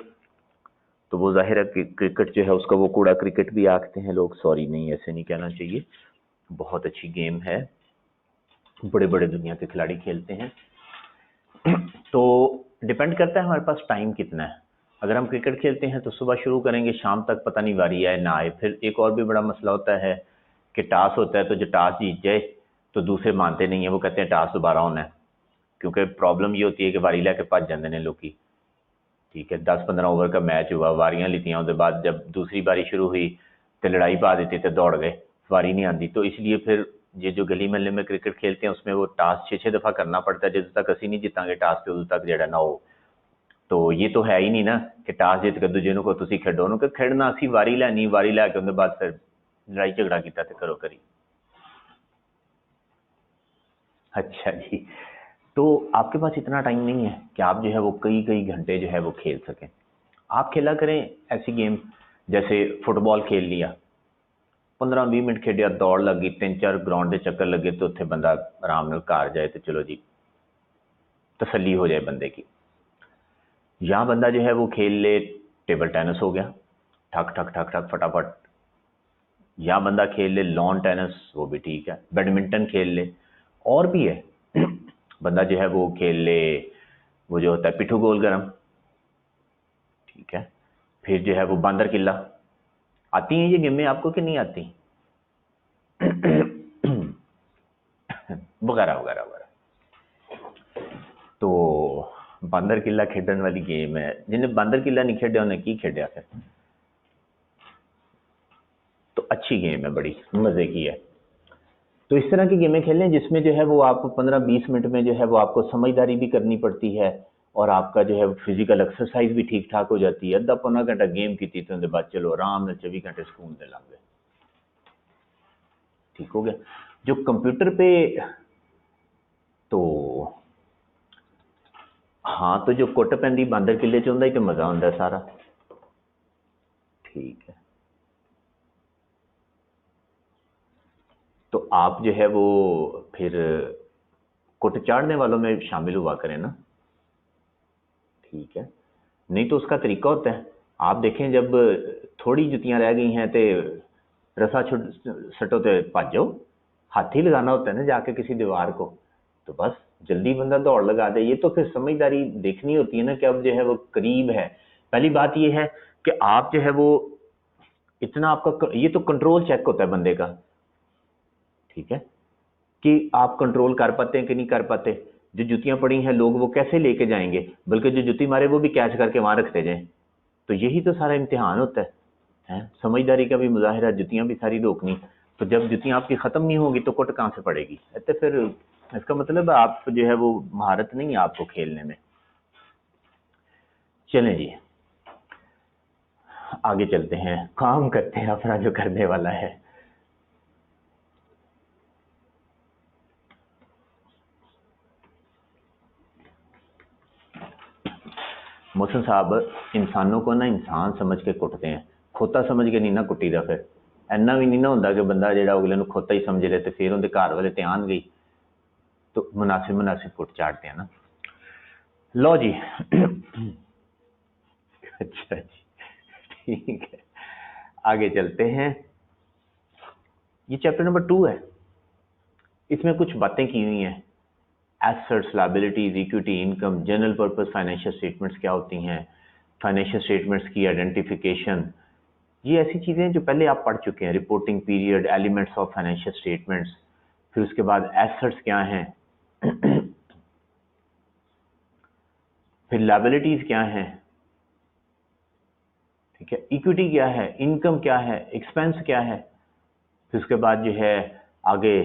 तो वो जाहिर है कि क्रिकेट जो है उसका वो कूड़ा क्रिकेट भी आखते हैं लोग, सॉरी नहीं ऐसे नहीं कहना चाहिए, बहुत अच्छी गेम है, बड़े बड़े दुनिया के खिलाड़ी खेलते हैं। तो डिपेंड करता है हमारे पास टाइम कितना है। अगर हम क्रिकेट खेलते हैं तो सुबह शुरू करेंगे, शाम तक पता नहीं वारी आए ना आए। फिर एक और भी बड़ा मसला होता है कि टास होता है, तो जो टास जीत जाए तो दूसरे मानते नहीं है, वो कहते हैं टास दोबारा होना है, क्योंकि प्रॉब्लम ये होती है कि वारी लैके भज जाते हैं लोग, ठीक है। 10-15 ओवर का मैच हुआ, वारियां लीतियां, उसके बाद जब दूसरी बारी शुरू हुई तो लड़ाई पा देते थे, दौड़ गए, वारी नहीं आती। तो इसलिए फिर ये जो गली महल्ले में क्रिकेट खेलते हैं उसमें वो टास 6-6 दफ़ा करना पड़ता है, जब तक असी नहीं जितांगे टास तो उस तक जड़ा ना हो। तो ये तो है ही नहीं ना कि टास जित के दूजे को तुसी खेडो, उन्होंने खेडना असी वारी लैनी, वारी लैके उसके बाद फिर लड़ाई झगड़ा किया तो करो करी। अच्छा जी, तो आपके पास इतना टाइम नहीं है कि आप जो है वो कई कई घंटे जो है वो खेल सकें। आप खेला करें ऐसी गेम, जैसे फुटबॉल खेल लिया, 15-20 मिनट खेडिया, दौड़ लगी, 3-4 ग्राउंड के चक्कर लगे तो उत्थे बंदा आराम नाल घर जाए तो चलो जी तसल्ली हो जाए बंदे की। या बंदा जो है वो खेल ले, टेबल टेनिस हो गया, ठक ठक ठक ठक फटाफट। या बंदा खेल ले लॉन टेनिस, वो भी ठीक है, बैडमिंटन खेल ले। और भी है बंदा जो है वो खेल ले, वो जो होता है पिट्ठू गोल गरम, ठीक है। फिर जो है वो बांदर किला, आती हैं ये गेमें आपको कि नहीं आती? वगैरह वगैरह वगैरह। तो बांदर किला खेडन वाली गेम है, जिन्हें बांदर किला नहीं खेड़ा उन्हें की खेड़ा फिर। तो अच्छी गेम है, बड़ी मजे की है। तो इस तरह की गेमें खेलें जिसमें जो है वो आप 15-20 मिनट में जो है वो आपको समझदारी भी करनी पड़ती है, और आपका जो है फिजिकल एक्सरसाइज भी ठीक ठाक हो जाती है। अद्धा पौना घंटा गेम की थी तो बाद चलो आराम से 24 घंटे सुकून दे लागे, ठीक हो गया। जो कंप्यूटर पे, तो हाँ, तो जो कुट पैंदी बांदर किले च उंदा ही तो मजा होंदा सारा, ठीक है। तो आप जो है वो फिर कुट चाड़ने वालों में शामिल हुआ करें ना, ठीक है। नहीं तो उसका तरीका होता है, आप देखें जब थोड़ी जुतियां रह गई हैं तो रसा छुट सटो तो भज जाओ, हाथ ही लगाना होता है ना जाके किसी दीवार को, तो बस जल्दी बंदा दौड़ लगा दे। ये तो फिर समझदारी देखनी होती है ना कि अब जो है वो करीब है। पहली बात ये है कि आप जो है वो इतना आपका ये तो कंट्रोल चेक होता है बंदे का, ठीक है, कि आप कंट्रोल कर पाते हैं कि नहीं कर पाते। जो जुतियां पड़ी हैं लोग वो कैसे लेके जाएंगे, बल्कि जो जुती मारे वो भी कैच करके वहां रखते जाएं। तो यही तो सारा इम्तिहान होता है, समझदारी का भी मुजाहिरा, जुतियां भी सारी रोकनी। तो जब जुतियां आपकी खत्म नहीं होगी तो कुट कहाँ से पड़ेगी? तो फिर इसका मतलब आप जो है वो महारत नहीं है आपको खेलने में। चलें जी, आगे चलते हैं, काम करते हैं अपना जो करने वाला है। मोहसिन साहब, इंसानों को ना इंसान समझ के कुटते हैं, खोता समझ के नहीं ना कुटी दा। फिर इन्ना भी नहीं ना होंदा कि बंदा जेड़ा अगले नूं खोता ही समझ ले ते फिर उहदे घर वाले ते आन गई, तो मुनासिब मुनासिब कुट चाटते हैं ना। लो जी अच्छा जी, ठीक है, आगे चलते हैं। ये चैप्टर नंबर 2 है, इसमें कुछ बातें की हुई हैं। Assets, liabilities, equity, income, general purpose financial statements क्या होती हैं, फाइनेंशियल स्टेटमेंट्स की आइडेंटिफिकेशन, ये ऐसी चीजें हैं जो पहले आप पढ़ चुके हैं। Reporting period, elements of financial statements, फिर उसके बाद एसेट्स क्या हैं, फिर लायबिलिटीज क्या हैं, ठीक है, इक्विटी क्या है, इनकम क्या है, एक्सपेंस क्या है। फिर उसके बाद जो है आगे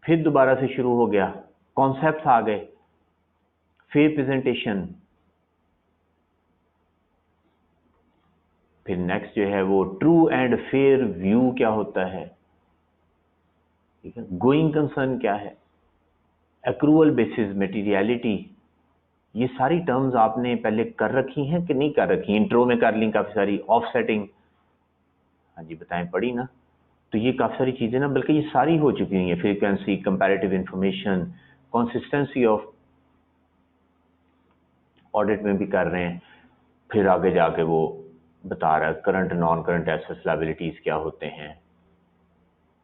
फिर दोबारा से शुरू हो गया, कॉन्सेप्ट्स आ गए, फेयर प्रेजेंटेशन, फिर नेक्स्ट जो है वो ट्रू एंड फेयर व्यू क्या होता है, ठीक है। गोइंग कंसर्न क्या है, एक्रूअल बेसिस, मटेरियलिटी, ये सारी टर्म्स आपने पहले कर रखी हैं कि नहीं कर रखी? इंट्रो में कर ली काफी सारी। ऑफसेटिंग, हाँ जी बताएं, पढ़ी ना? तो ये काफी सारी चीजें ना, बल्कि ये सारी हो चुकी हुई हैं। Frequency, comparative information, consistency of audit में भी कर रहे हैं। फिर आगे जाके वो बता रहा है current non current assets liabilities क्या होते हैं,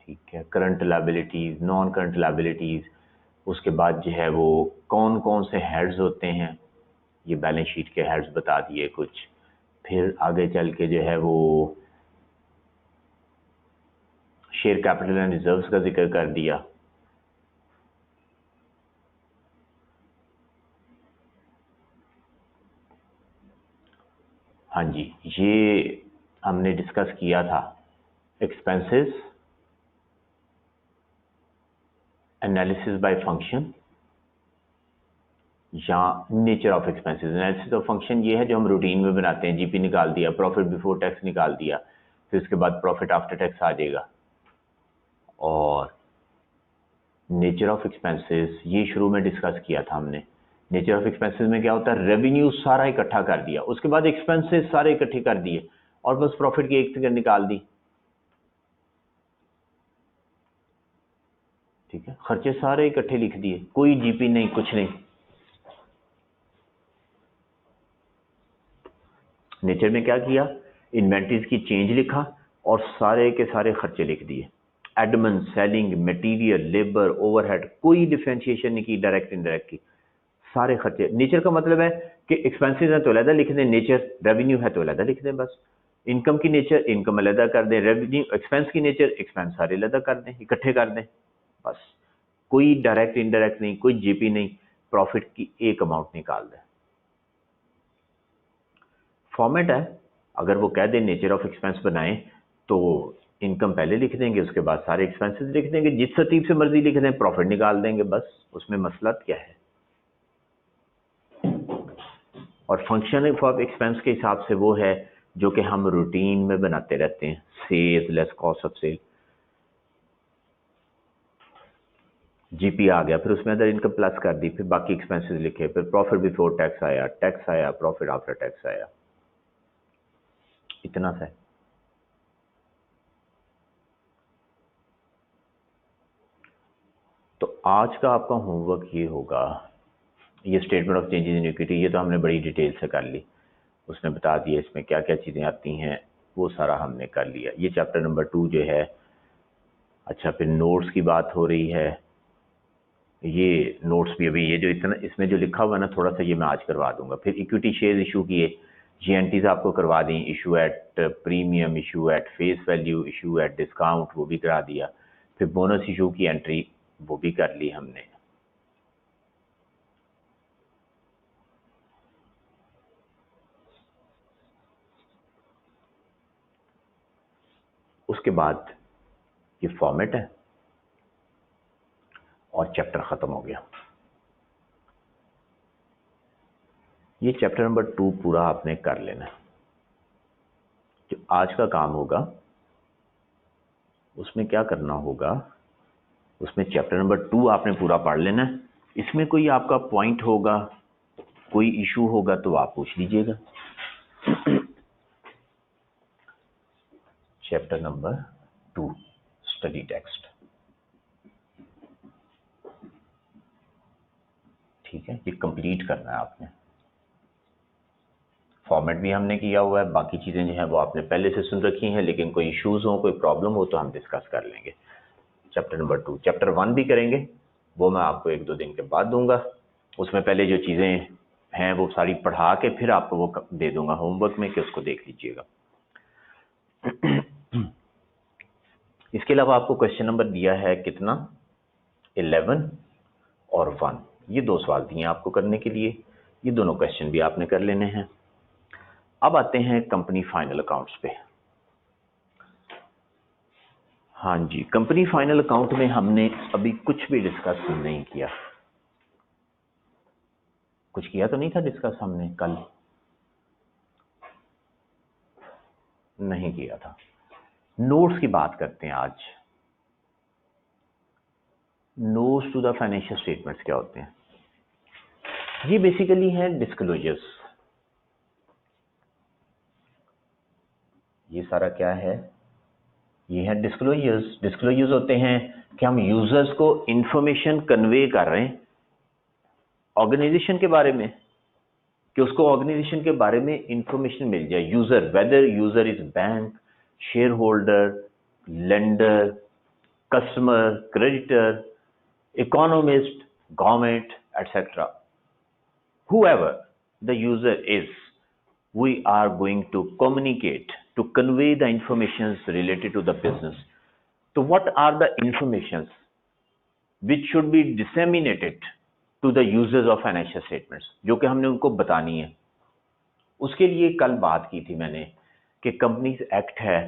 ठीक है। Current liabilities, non current liabilities, उसके बाद जो है वो कौन कौन से हेड्स होते हैं, ये बैलेंस शीट के हेड्स बता दिए कुछ। फिर आगे चल के जो है वो शेयर कैपिटल एंड रिजर्व्स का जिक्र कर दिया। हाँ जी, ये हमने डिस्कस किया था एक्सपेंसेस, एनालिसिस बाय फंक्शन या nature of expenses. Analysis of function ये है जो हम रूटीन में बनाते हैं, जीपी निकाल दिया, प्रॉफिट बिफोर टैक्स निकाल दिया, फिर उसके बाद प्रॉफिट आफ्टर टैक्स आ जाएगा। और नेचर ऑफ एक्सपेंसेस ये शुरू में डिस्कस किया था हमने। नेचर ऑफ एक्सपेंसेस में क्या होता है, रेवेन्यू सारा इकट्ठा कर दिया, उसके बाद एक्सपेंसेस सारे इकट्ठे कर दिए और बस प्रॉफिट की एक फिगर निकाल दी, ठीक है। खर्चे सारे इकट्ठे लिख दिए, कोई जीपी नहीं, कुछ नहीं। नेचर में क्या किया, इन्वेंटरीज की चेंज लिखा और सारे के सारे खर्चे लिख दिए। Admin, selling, material, labour, overhead, कोई डिफरेंशिएशन नहीं की, डायरेक्ट इनडायरेक्ट की, सारे खर्चे। नेचर का मतलब है कि एक्सपेंसेस है तो अलग लिख दें, नेचर रेवेन्यू है तो अलग लिख दें बस। इनकम की नेचर इनकम अलग कर दें, रेवेन्यू एक्सपेंस की नेचर एक्सपेंस सारे अलग कर दें, इकट्ठे कर दें बस। कोई डायरेक्ट इनडायरेक्ट नहीं, कोई जीपी नहीं, प्रॉफिट की एक अमाउंट निकाल दें। फॉर्मेट है, अगर वो कह दें नेचर ऑफ एक्सपेंस बनाएं तो इनकम पहले लिख देंगे, उसके बाद सारे एक्सपेंसेस लिख देंगे, जिस तरतीब से मर्जी लिख दें, प्रॉफिट निकाल देंगे बस, उसमें मसला क्या है। और फंक्शन ऑफ एक्सपेंस के हिसाब से वो है जो कि हम रूटीन में बनाते रहते हैं, sales less cost of sale. GP आ गया, फिर उसमें अंदर इनकम प्लस कर दी, फिर बाकी एक्सपेंसेस लिखे, फिर प्रॉफिट बिफोर टैक्स आया, टैक्स आया, प्रॉफिट आफ्टर टैक्स आया, इतना सा है। तो आज का आपका होमवर्क ये होगा, ये statement of changes in equity, ये तो हमने बड़ी डिटेल से कर ली, उसने बता दिया इसमें क्या क्या चीज़ें आती हैं, वो सारा हमने कर लिया। ये चैप्टर नंबर 2 जो है। अच्छा, फिर नोट्स की बात हो रही है, ये नोट्स भी अभी ये जो इतना इसमें जो लिखा हुआ है ना, थोड़ा सा ये मैं आज करवा दूंगा। फिर इक्विटी शेयर इशू किए, जीएनटीज आपको करवा दी, issue at premium, issue at face value, issue at discount, वो भी करा दिया। फिर बोनस इशू की एंट्री वो भी कर ली हमने। उसके बाद ये फॉर्मेट है और चैप्टर खत्म हो गया। ये चैप्टर नंबर 2 पूरा आपने कर लेना है। जो आज का काम होगा उसमें क्या करना होगा, उसमें चैप्टर नंबर 2 आपने पूरा पढ़ लेना है। इसमें कोई आपका पॉइंट होगा, कोई इशू होगा तो आप पूछ लीजिएगा। चैप्टर नंबर 2 स्टडी टेक्स्ट, ठीक है, ये कंप्लीट करना है आपने। फॉर्मेट भी हमने किया हुआ है, बाकी चीज़ें जो हैं वो आपने पहले से सुन रखी हैं, लेकिन कोई इश्यूज हो, कोई प्रॉब्लम हो तो हम डिस्कस कर लेंगे। चैप्टर नंबर 2, चैप्टर 1 भी करेंगे, वो मैं आपको 1-2 दिन के बाद दूंगा। उसमें पहले जो चीज़ें हैं वो सारी पढ़ा के फिर आपको वो दे दूंगा होमवर्क में कि उसको देख लीजिएगा। इसके अलावा आपको क्वेश्चन नंबर दिया है कितना, 11 और 1, ये 2 सवाल दिए आपको करने के लिए, ये दोनों क्वेश्चन भी आपने कर लेने हैं। अब आते हैं कंपनी फाइनल अकाउंट्स पे। हाँ जी, कंपनी फाइनल अकाउंट में हमने अभी कुछ भी डिस्कस नहीं किया। कुछ किया तो नहीं था डिस्कस हमने कल? नहीं किया था। नोट्स की बात करते हैं आज। Notes to the financial statements क्या होते हैं? ये बेसिकली है डिस्क्लोजर्स। ये सारा क्या है? ये है डिस्क्लोजर्स। डिस्क्लोजर्स होते हैं कि हम यूजर्स को इंफॉर्मेशन कन्वे कर रहे हैं ऑर्गेनाइजेशन के बारे में, कि उसको ऑर्गेनाइजेशन के बारे में इंफॉर्मेशन मिल जाए। User, whether user is bank, share holder, lender, customer, creditor, economist, government, etcetera, whoever the user is, we are going to communicate, to convey the informations related to the business. So what are the informations which should be disseminated to the users of financial statements, जो कि हमने उनको बतानी है? उसके लिए कल बात की थी मैंने कि कंपनीज एक्ट है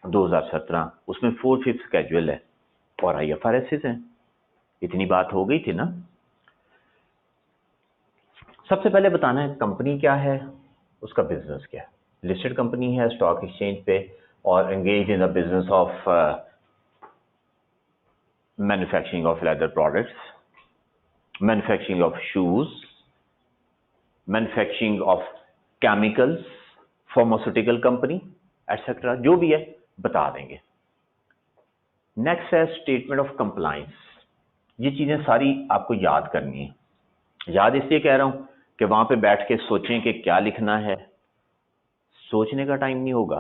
2017, उसमें 4/5 स्केड्यूल है और IFRS हैं। इतनी बात हो गई थी ना। सबसे पहले बताना है कंपनी क्या है, उसका बिजनेस क्या है। लिस्टेड कंपनी है स्टॉक एक्सचेंज पे और engage in the business of manufacturing of leather products, manufacturing of shoes, manufacturing of chemicals, pharmaceutical company, etcetera, जो भी है बता देंगे। नेक्स्ट है स्टेटमेंट ऑफ कंप्लायंस। ये चीजें सारी आपको याद करनी है। याद इसलिए कह रहा हूं कि वहां पे बैठ के सोचें कि क्या लिखना है, सोचने का टाइम नहीं होगा।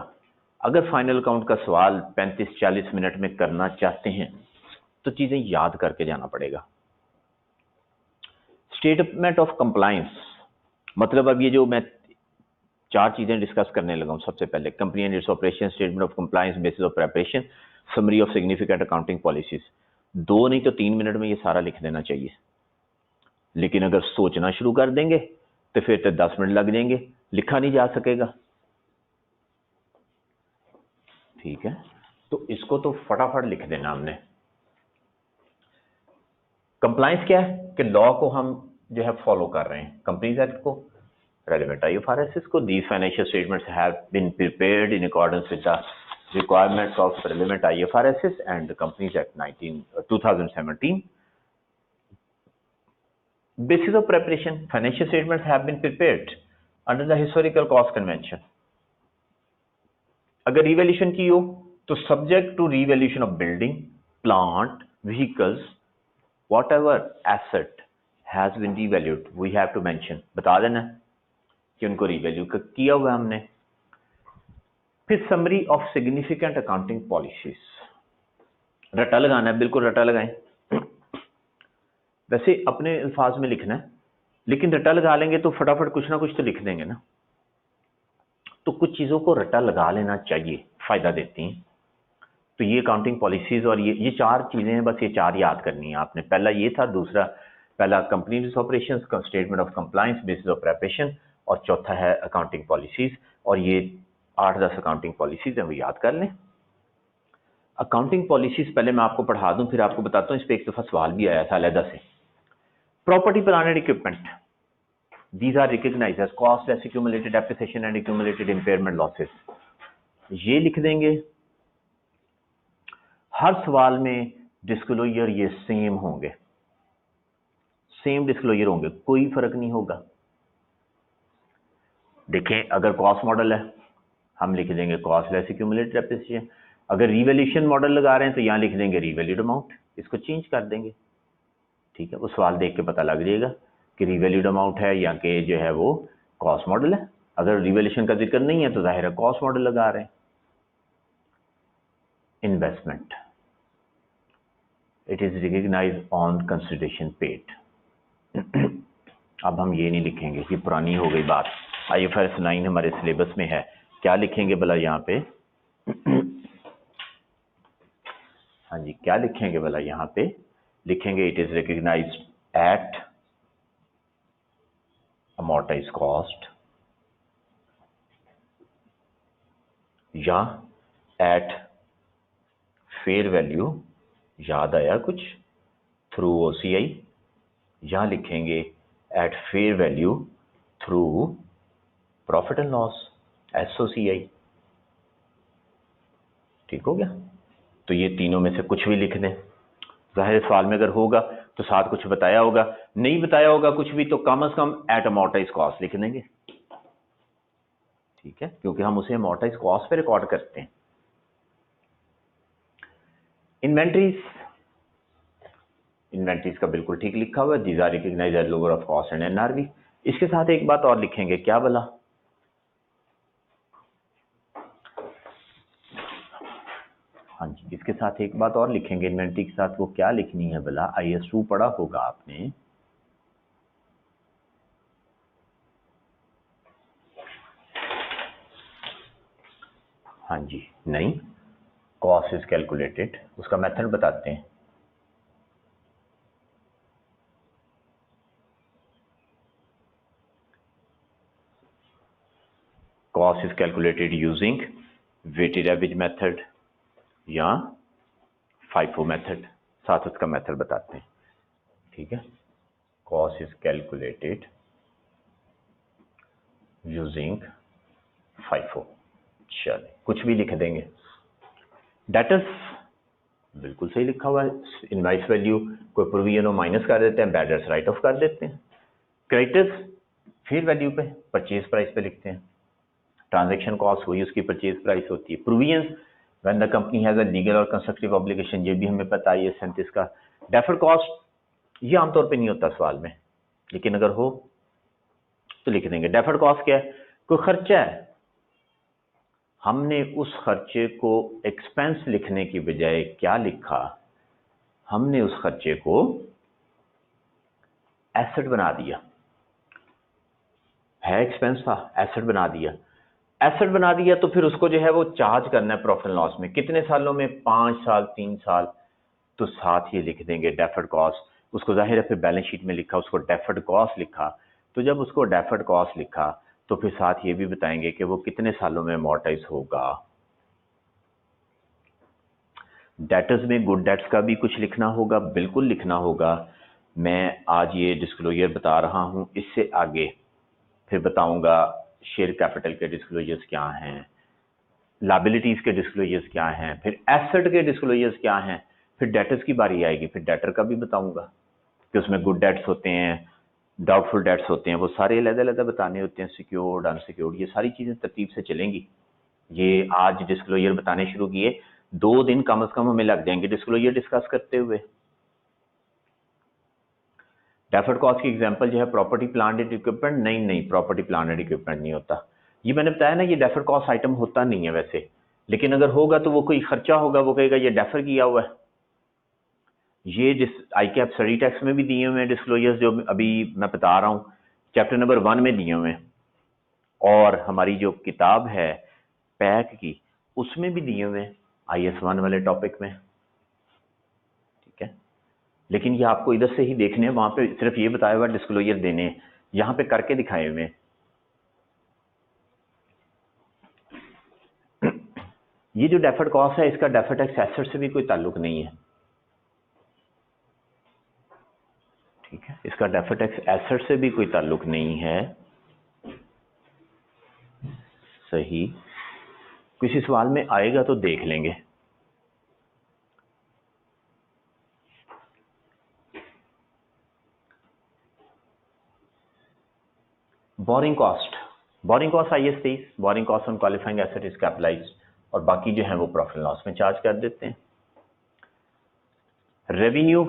अगर फाइनल अकाउंट का सवाल 35-40 मिनट में करना चाहते हैं तो चीजें याद करके जाना पड़ेगा। स्टेटमेंट ऑफ कंप्लायंस मतलब, अब ये जो मैं 4 चीजें डिस्कस करने लगा हूं, सबसे पहले company and its operation, statement of compliance, basis of preparation, summary of significant accounting policies. 2 नहीं तो 3 मिनट में ये सारा लिख देना चाहिए। लेकिन अगर सोचना शुरू कर देंगे तो फिर तो 10 मिनट लग जाएंगे, लिखा नहीं जा सकेगा। ठीक है, तो इसको तो फटाफट लिख देना हमने। कंप्लायंस क्या है कि लॉ को हम जो है फॉलो कर रहे हैं, कंपनीज एक्ट को, रेलेवेंट IFRS को। These financial statements have been prepared in accordance with the requirements of relevant IFRS and the Companies Act 2017. Basis of preparation, financial statements have been prepared under the historical cost convention. अगर revaluation की हो तो subject to revaluation of building, plant, vehicles, whatever asset has been revalued, we have to mention, बता देना कि उनको revalue किया हुआ हमने। फिर summary of significant accounting policies, रटा लगाना है, बिल्कुल रटा लगाएं। वैसे अपने अल्फाज में लिखना है, लेकिन रटा लगा लेंगे तो फटाफट कुछ ना कुछ तो लिख देंगे ना। तो कुछ चीजों को रटा लगा लेना चाहिए, फायदा देती हैं। तो ये अकाउंटिंग पॉलिसीज और ये 4 चीजें हैं, बस ये 4 याद करनी है आपने। पहला ये था, दूसरा पहला companies operations, statement of compliance, basis of preparation, और चौथा है अकाउंटिंग पॉलिसीज। और ये 8-10 अकाउंटिंग पॉलिसीज हैं, वो याद कर लें। अकाउंटिंग पॉलिसीज पहले मैं आपको पढ़ा दूं, फिर आपको बताता हूं। इस पर एक दफा सवाल भी आया था अलहदा से। Property, plant and equipment, these are recognized as cost less accumulated depreciation and accumulated impairment losses. ये लिख देंगे। हर सवाल में डिस्क्लोजर ये सेम होंगे, सेम डिस्क्लोजर होंगे, कोई फर्क नहीं होगा। देखें, अगर कॉस्ट मॉडल है हम लिख देंगे कॉस्ट लेस accumulated depreciation। अगर रिवैल्यूएशन मॉडल लगा रहे हैं तो यहां लिख देंगे रिवैल्यूड अमाउंट, इसको चेंज कर देंगे। ठीक है, वो सवाल देख के पता लग जाएगा कि रिवैल्यूड अमाउंट है या कि जो है वो कॉस्ट मॉडल है। अगर रिवैल्यूएशन का जिक्र नहीं है तो जाहिर है कॉस्ट मॉडल लगा रहे हैं। Investment, it is recognized on consideration paid. अब हम ये नहीं लिखेंगे, ये पुरानी हो गई बात। IFRS 9 हमारे सिलेबस में है, क्या लिखेंगे भला यहाँ पे? हाँ जी, क्या लिखेंगे भला यहाँ पे? लिखेंगे it is recognized at amortized cost या एट फेयर वैल्यू, याद आया कुछ, थ्रू OCI, या लिखेंगे at fair value through profit and loss, SOCI। ठीक हो गया। तो ये तीनों में से कुछ भी लिख दें, जाहिर सवाल में अगर होगा तो साथ कुछ बताया होगा, नहीं बताया होगा कुछ भी तो कम से कम एट अमोर्टाइज कॉस्ट लिख देंगे, ठीक है, क्योंकि हम उसे अमोर्टाइज कॉस्ट पे रिकॉर्ड करते हैं। इन्वेंट्रीज, इन्वेंट्रीज का बिल्कुल ठीक लिखा हुआ है, these are recognized as lower of cost and NRV. इसके साथ एक बात और लिखेंगे, क्या भला, हाँ जी, इसके साथ एक बात और लिखेंगे इन्वेंट्री के साथ, वो क्या लिखनी है भला, IS2 पढ़ा होगा आपने, हाँ जी, नहीं, कॉस्ट इज कैलकुलेटेड, उसका मेथड बताते हैं। Cost is calculated using weighted average method या फाइफो मेथड, साथ उसका मेथड बताते हैं, ठीक है। Cost is calculated using FIFO, चलिए कुछ भी लिख देंगे। डेटर्स बिल्कुल सही लिखा हुआ है, इनवाइस वैल्यू कोई प्रोविजन हो माइनस कर देते हैं, बैडर्स राइट ऑफ कर देते हैं। क्रेडिटर्स फेयर वैल्यू पे, परचेज प्राइस पे लिखते हैं। ट्रांजैक्शन कॉस्ट वही उसकी परचेज प्राइस होती है। Provisions when the company has a legal और कंस्ट्रक्टिव ऑब्लिगेशन, ये भी हमें पता है, ये 37 का। डेफर्ड कॉस्ट ये आमतौर पे नहीं होता सवाल में, लेकिन अगर हो तो लिख देंगे। डेफर्ड कॉस्ट क्या है, कोई खर्चा है, हमने उस खर्चे को एक्सपेंस लिखने की बजाय क्या लिखा, हमने उस खर्चे को एसेट बना दिया, है एक्सपेंस था, एसेट बना दिया। एसेट बना दिया तो फिर उसको जो है वो चार्ज करना है प्रॉफिट एंड लॉस में, कितने सालों में, 5 साल, 3 साल, तो साथ ही लिख देंगे डेफर्ड कॉस्ट। उसको जाहिर है फिर बैलेंस शीट में लिखा, उसको डेफर्ड कॉस्ट लिखा, तो जब उसको डेफर्ड कॉस्ट लिखा तो फिर साथ ये भी बताएंगे कि वो कितने सालों में अमोर्टाइज होगा। डेटर्स में गुड डेट्स का भी कुछ लिखना होगा, बिल्कुल लिखना होगा। मैं आज ये डिस्क्लोजर बता रहा हूं, इससे आगे फिर बताऊंगा शेयर कैपिटल के डिस्क्लोजर्स क्या हैं, लायबिलिटीज के डिस्क्लोजर्स क्या हैं, फिर एसेट के डिस्क्लोजर्स क्या हैं, फिर डेटर्स की बारी आएगी, फिर डेटर का भी बताऊंगा कि उसमें गुड डेट्स होते हैं, डाउटफुल डेट्स होते हैं, वो सारे अलग अलग बताने होते हैं, सिक्योर्ड, अनसिक्योर्ड, ये सारी चीजें तरतीब से चलेंगी। ये आज डिस्क्लोजर बताने शुरू किए, 2 दिन कम से कम हमें लग जाएंगे डिस्क्लोजर डिस्कस करते हुए। डेफर्ड कॉस्ट की एग्जांपल जो है प्रॉपर्टी प्लांट एंड इक्विपमेंट, नहीं प्रॉपर्टी प्लांट एंड इक्विपमेंट नहीं होता, ये मैंने बताया ना, ये डेफर्ड कॉस्ट आइटम होता नहीं है वैसे, लेकिन अगर होगा तो वो कोई खर्चा होगा, वो कहेगा ये डेफर किया हुआ है। ये जिस ICAP स्टडी टैक्स में भी दिए हुए हैं डिस्क्लोजर्स, जो अभी मैं बता रहा हूँ, चैप्टर नंबर 1 में दिए हुए हैं, और हमारी जो किताब है पैक की उसमें भी दिए हुए हैं IS1 वाले टॉपिक में, ठीक है। लेकिन ये आपको इधर से ही देखने हैं, वहां पे सिर्फ ये बताया हुआ डिस्क्लोजर देने हैं, यहाँ पे करके दिखाए हुए हैं। ये जो डेफर्ड कॉस्ट है, इसका डेफर्ड टैक्स एसेट से भी कोई ताल्लुक नहीं है, ठीक है, इसका डेफर्ड टैक्स एसेट से भी कोई ताल्लुक नहीं है, सही। किसी सवाल में आएगा तो देख लेंगे। Borrowing cost, borrowing cost IS 23, boring cost on qualifying asset is capitalised, और बाकी जो है वो प्रॉफिट लॉस में चार्ज कर देते हैं। रेवेन्यू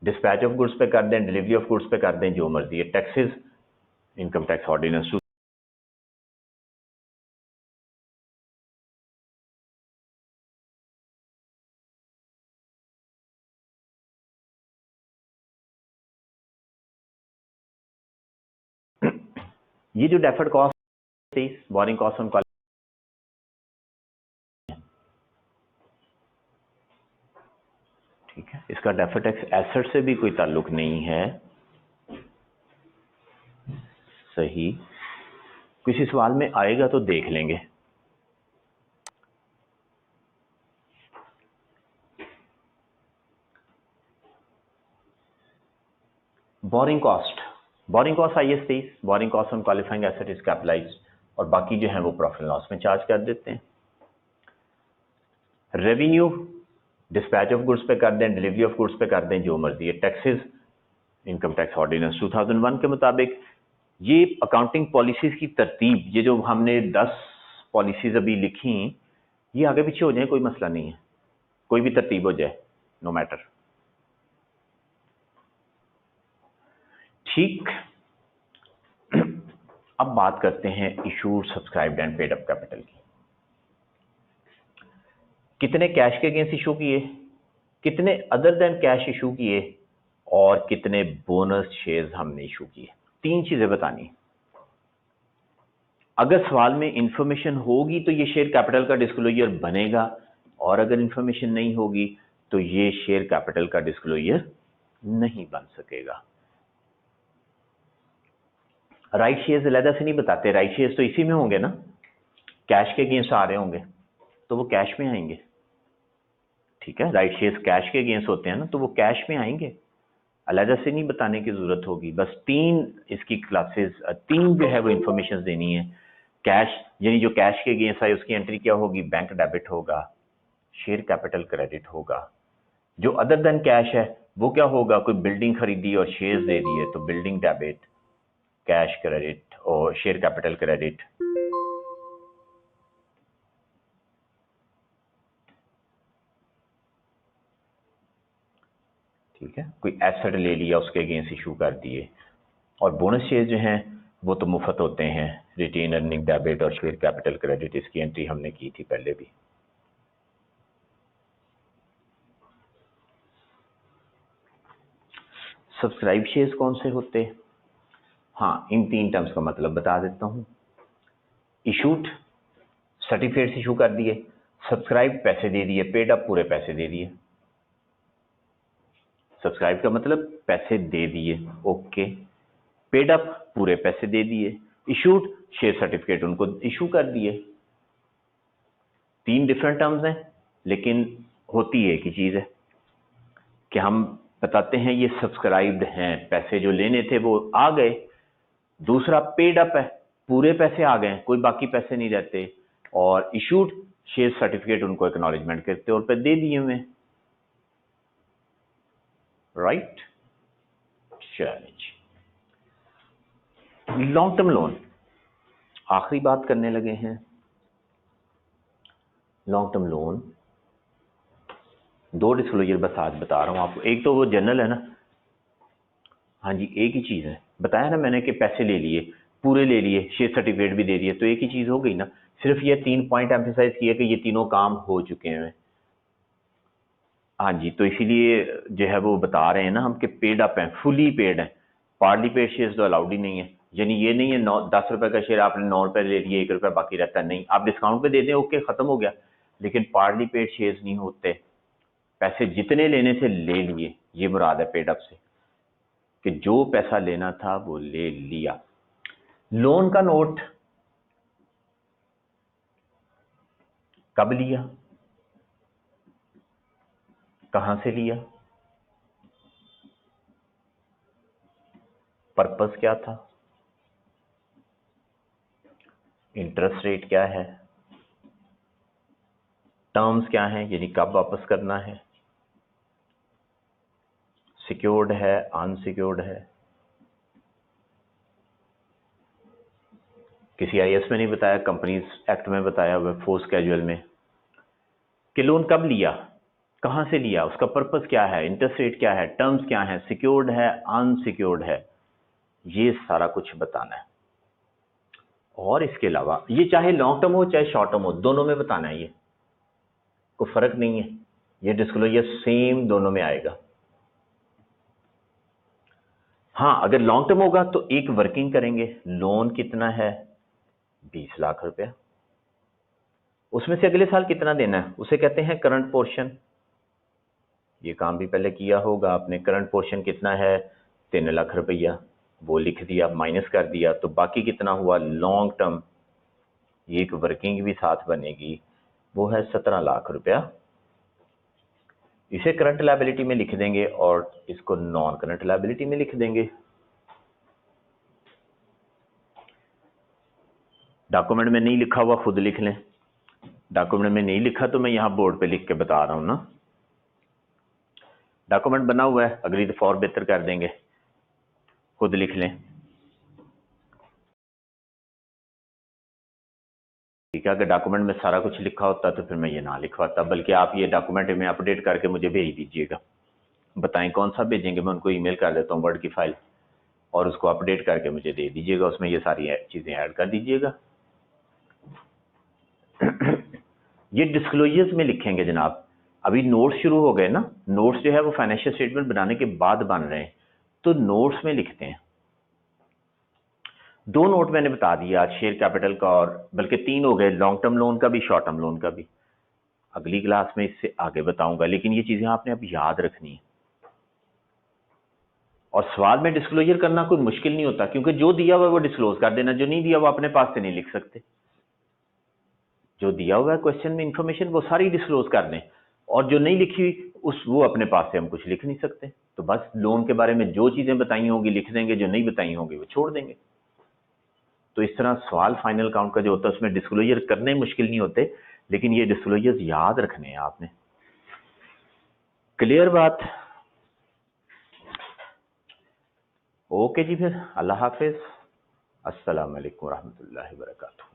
डिस्पैच ऑफ गुड्स पे कर दें, डिलीवरी ऑफ गुड्स पे कर दें, जो मर्जी है। टैक्सेस, इनकम टैक्स ऑर्डिनेंस, ये जो deferred cost, boring cost on, ठीक है, इसका डेफर्ड टैक्स एसेट से भी कोई ताल्लुक नहीं है, सही। किसी सवाल में आएगा तो देख लेंगे। Borrowing cost, borrowing cost IS 23, boring cost on qualifying asset is capitalised, और बाकी जो है वो प्रॉफिट लॉस में चार्ज कर देते हैं। रेवेन्यू डिस्पैच ऑफ गुड्स पे कर दें, डिलीवरी ऑफ गुड्स पे कर दें, जो मर्जी है। टैक्सेस, इनकम टैक्स ऑर्डिनेंस 2001 के मुताबिक। ये अकाउंटिंग पॉलिसीज की तरतीब, ये जो हमने 10 पॉलिसीज अभी लिखी, ये आगे पीछे हो जाए कोई मसला नहीं है, कोई भी तरतीब हो जाए, नो मैटर। ठीक, अब बात करते हैं issued, subscribed and paid up capital की। कितने कैश के अगेंस्ट इशू किए, कितने अदर देन कैश इशू किए, और कितने बोनस शेयर्स हमने इशू किए। 3 चीजें बतानी। अगर सवाल में इंफॉर्मेशन होगी तो ये शेयर कैपिटल का डिस्क्लोजर बनेगा, और अगर इंफॉर्मेशन नहीं होगी तो ये शेयर कैपिटल का डिस्क्लोजर नहीं बन सकेगा। राइट शेयर्स अलहदा से नहीं बताते, राइट शेयर्स तो इसी में होंगे ना, कैश के अगेंस्ट आ रहे होंगे तो वो कैश में आएंगे। ठीक है, राइट शेयर्स कैश के अगेंस्ट होते हैं ना, तो वो कैश में आएंगे, अलहदा से नहीं बताने की जरूरत होगी। बस 3 इसकी क्लासेस, 3 जो है वो इंफॉर्मेशन देनी है। कैश यानी जो कैश के अगेंस्ट है उसकी एंट्री क्या होगी, बैंक डेबिट होगा, शेयर कैपिटल क्रेडिट होगा। जो अदर देन कैश है वो क्या होगा, कोई बिल्डिंग खरीदी और शेयर्स दे दिए तो बिल्डिंग डेबिट, कैश क्रेडिट और शेयर कैपिटल क्रेडिट। ठीक है, कोई एसेट ले लिया उसके अगेंस्ट इशू कर दिए। और बोनस शेयर जो हैं वो तो मुफ्त होते हैं, रिटेन अर्निंग डेबिट और शेयर कैपिटल क्रेडिट, इसकी एंट्री हमने की थी पहले भी। सब्सक्राइब शेयर्स कौन से होते हैं? हाँ, इन 3 टर्म्स का मतलब बता देता हूं। इशूड, सर्टिफिकेट्स इशू कर दिए, सब्सक्राइब पैसे दे दिए, पेड अप पूरे पैसे दे दिए। सब्सक्राइब का मतलब पैसे दे दिए, ओके। पेड अप पूरे पैसे दे दिए। इशूड, शेयर सर्टिफिकेट उनको इशू कर दिए। 3 डिफरेंट टर्म्स हैं, लेकिन होती एक ही चीज है कि हम बताते हैं ये सब्सक्राइब्ड हैं, पैसे जो लेने थे वो आ गए। दूसरा पेड अप है, पूरे पैसे आ गए, कोई बाकी पैसे नहीं रहते। और इशूड, शेयर सर्टिफिकेट उनको एक्नॉलेजमेंट के तौर पर दे दिए हुए। राइट, चलिए लॉन्ग टर्म लोन, आखिरी बात करने लगे हैं। लॉन्ग टर्म लोन 2 डिस्क्लोजर बस आज बता रहा हूं आपको। एक तो वो जनरल है ना, हाँ जी, एक ही चीज है, बताया ना मैंने कि पैसे ले लिए, पूरे ले लिए, शेयर सर्टिफिकेट भी दे दिए, तो एक ही चीज हो गई ना। सिर्फ ये 3 पॉइंट एम्फेसाइज किए कि ये तीनों काम हो चुके हैं। हाँ जी, तो इसीलिए जो है वो बता रहे हैं ना हम कि पेड अप हैं, फुली पेड हैं। पार्टली पेड शेयर्स तो अलाउड ही नहीं है, यानी ये नहीं है 10 रुपए का शेयर आपने 9 रुपए ले लिए, 1 रुपया बाकी रहता है, नहीं, आप डिस्काउंट पे दे दें, ओके, खत्म हो गया। लेकिन पार्टली पेड शेयर्स नहीं होते, पैसे जितने लेने से ले लिए, ये मुराद है पेड अप से, कि जो पैसा लेना था वो ले लिया। लोन का नोट कब लिया, कहां से लिया, पर्पस क्या था, इंटरेस्ट रेट क्या है, टर्म्स क्या हैं, यानी कब वापस करना है, सिक्योर्ड है, अनसिक्योर्ड है। किसी आईएएस में नहीं बताया, कंपनीज एक्ट में बताया हुआ, फोर्स कैजुअल में, कि लोन कब लिया, कहां से लिया, उसका पर्पस क्या है, इंटरेस्ट रेट क्या है, टर्म्स क्या है, सिक्योर्ड है, अनसिक्योर्ड है, ये सारा कुछ बताना है। और इसके अलावा ये चाहे लॉन्ग टर्म हो चाहे शॉर्ट टर्म हो, दोनों में बताना है, ये कोई फर्क नहीं है, ये डिस्क्लोजर सेम दोनों में आएगा। हाँ, अगर लॉन्ग टर्म होगा तो एक वर्किंग करेंगे, लोन कितना है, 20 लाख रुपया, उसमें से अगले साल कितना देना है उसे कहते हैं करंट पोर्शन। ये काम भी पहले किया होगा आपने, करंट पोर्शन कितना है, 3 लाख रुपया, वो लिख दिया, माइनस कर दिया, तो बाकी कितना हुआ लॉन्ग टर्म, ये एक वर्किंग भी साथ बनेगी, वो है 17 लाख रुपया। इसे करंट लायबिलिटी में लिख देंगे और इसको नॉन करंट लायबिलिटी में लिख देंगे। डॉक्यूमेंट में नहीं लिखा हुआ खुद लिख लें, डॉक्यूमेंट में नहीं लिखा तो मैं यहाँ बोर्ड पे लिख के बता रहा हूँ ना। डॉक्यूमेंट बना हुआ है, अग्री तो फॉर बेहतर कर देंगे, खुद लिख लें। ठीक है, अगर डॉक्यूमेंट में सारा कुछ लिखा होता तो फिर मैं ये ना लिखवाता, बल्कि आप ये डॉक्यूमेंट में अपडेट करके मुझे भेज दीजिएगा। बताएं कौन सा भेजेंगे, मैं उनको ईमेल कर देता हूँ वर्ड की फाइल, और उसको अपडेट करके मुझे दे दीजिएगा, उसमें ये सारी चीज़ें ऐड कर दीजिएगा। ये डिस्क्लोजर्स में लिखेंगे जनाब। अभी नोट्स शुरू हो गए ना, नोट्स जो है वो फाइनेंशियल स्टेटमेंट बनाने के बाद बन रहे हैं, तो नोट्स में लिखते हैं। 2 नोट मैंने बता दिया आज, शेयर कैपिटल का, और बल्कि 3 हो गए, लॉन्ग टर्म लोन का भी, शॉर्ट टर्म लोन का भी। अगली क्लास में इससे आगे बताऊंगा, लेकिन ये चीजें आपने अब याद रखनी है। और सवाल में डिस्क्लोजर करना कोई मुश्किल नहीं होता, क्योंकि जो दिया हुआ है वो डिस्क्लोज कर देना, जो नहीं दिया हुआ अपने पास से नहीं लिख सकते। जो दिया हुआ है क्वेश्चन में इंफॉर्मेशन वो सारी डिस्क्लोज कर दें, और जो नहीं लिखी हुई उस वो अपने पास से हम कुछ लिख नहीं सकते। तो बस लोन के बारे में जो चीजें बताई होंगी लिख देंगे, जो नहीं बताई होंगी वो छोड़ देंगे। तो इस तरह सवाल फाइनल काउंट का जो होता है उसमें डिस्क्लोजर करने मुश्किल नहीं होते, लेकिन ये डिस्क्लोजर्स याद रखने हैं आपने। क्लियर बात? ओके जी, फिर अल्लाह हाफिज, अस्सलाम वालेकुम रहमतुल्लाहि व बरकातहू।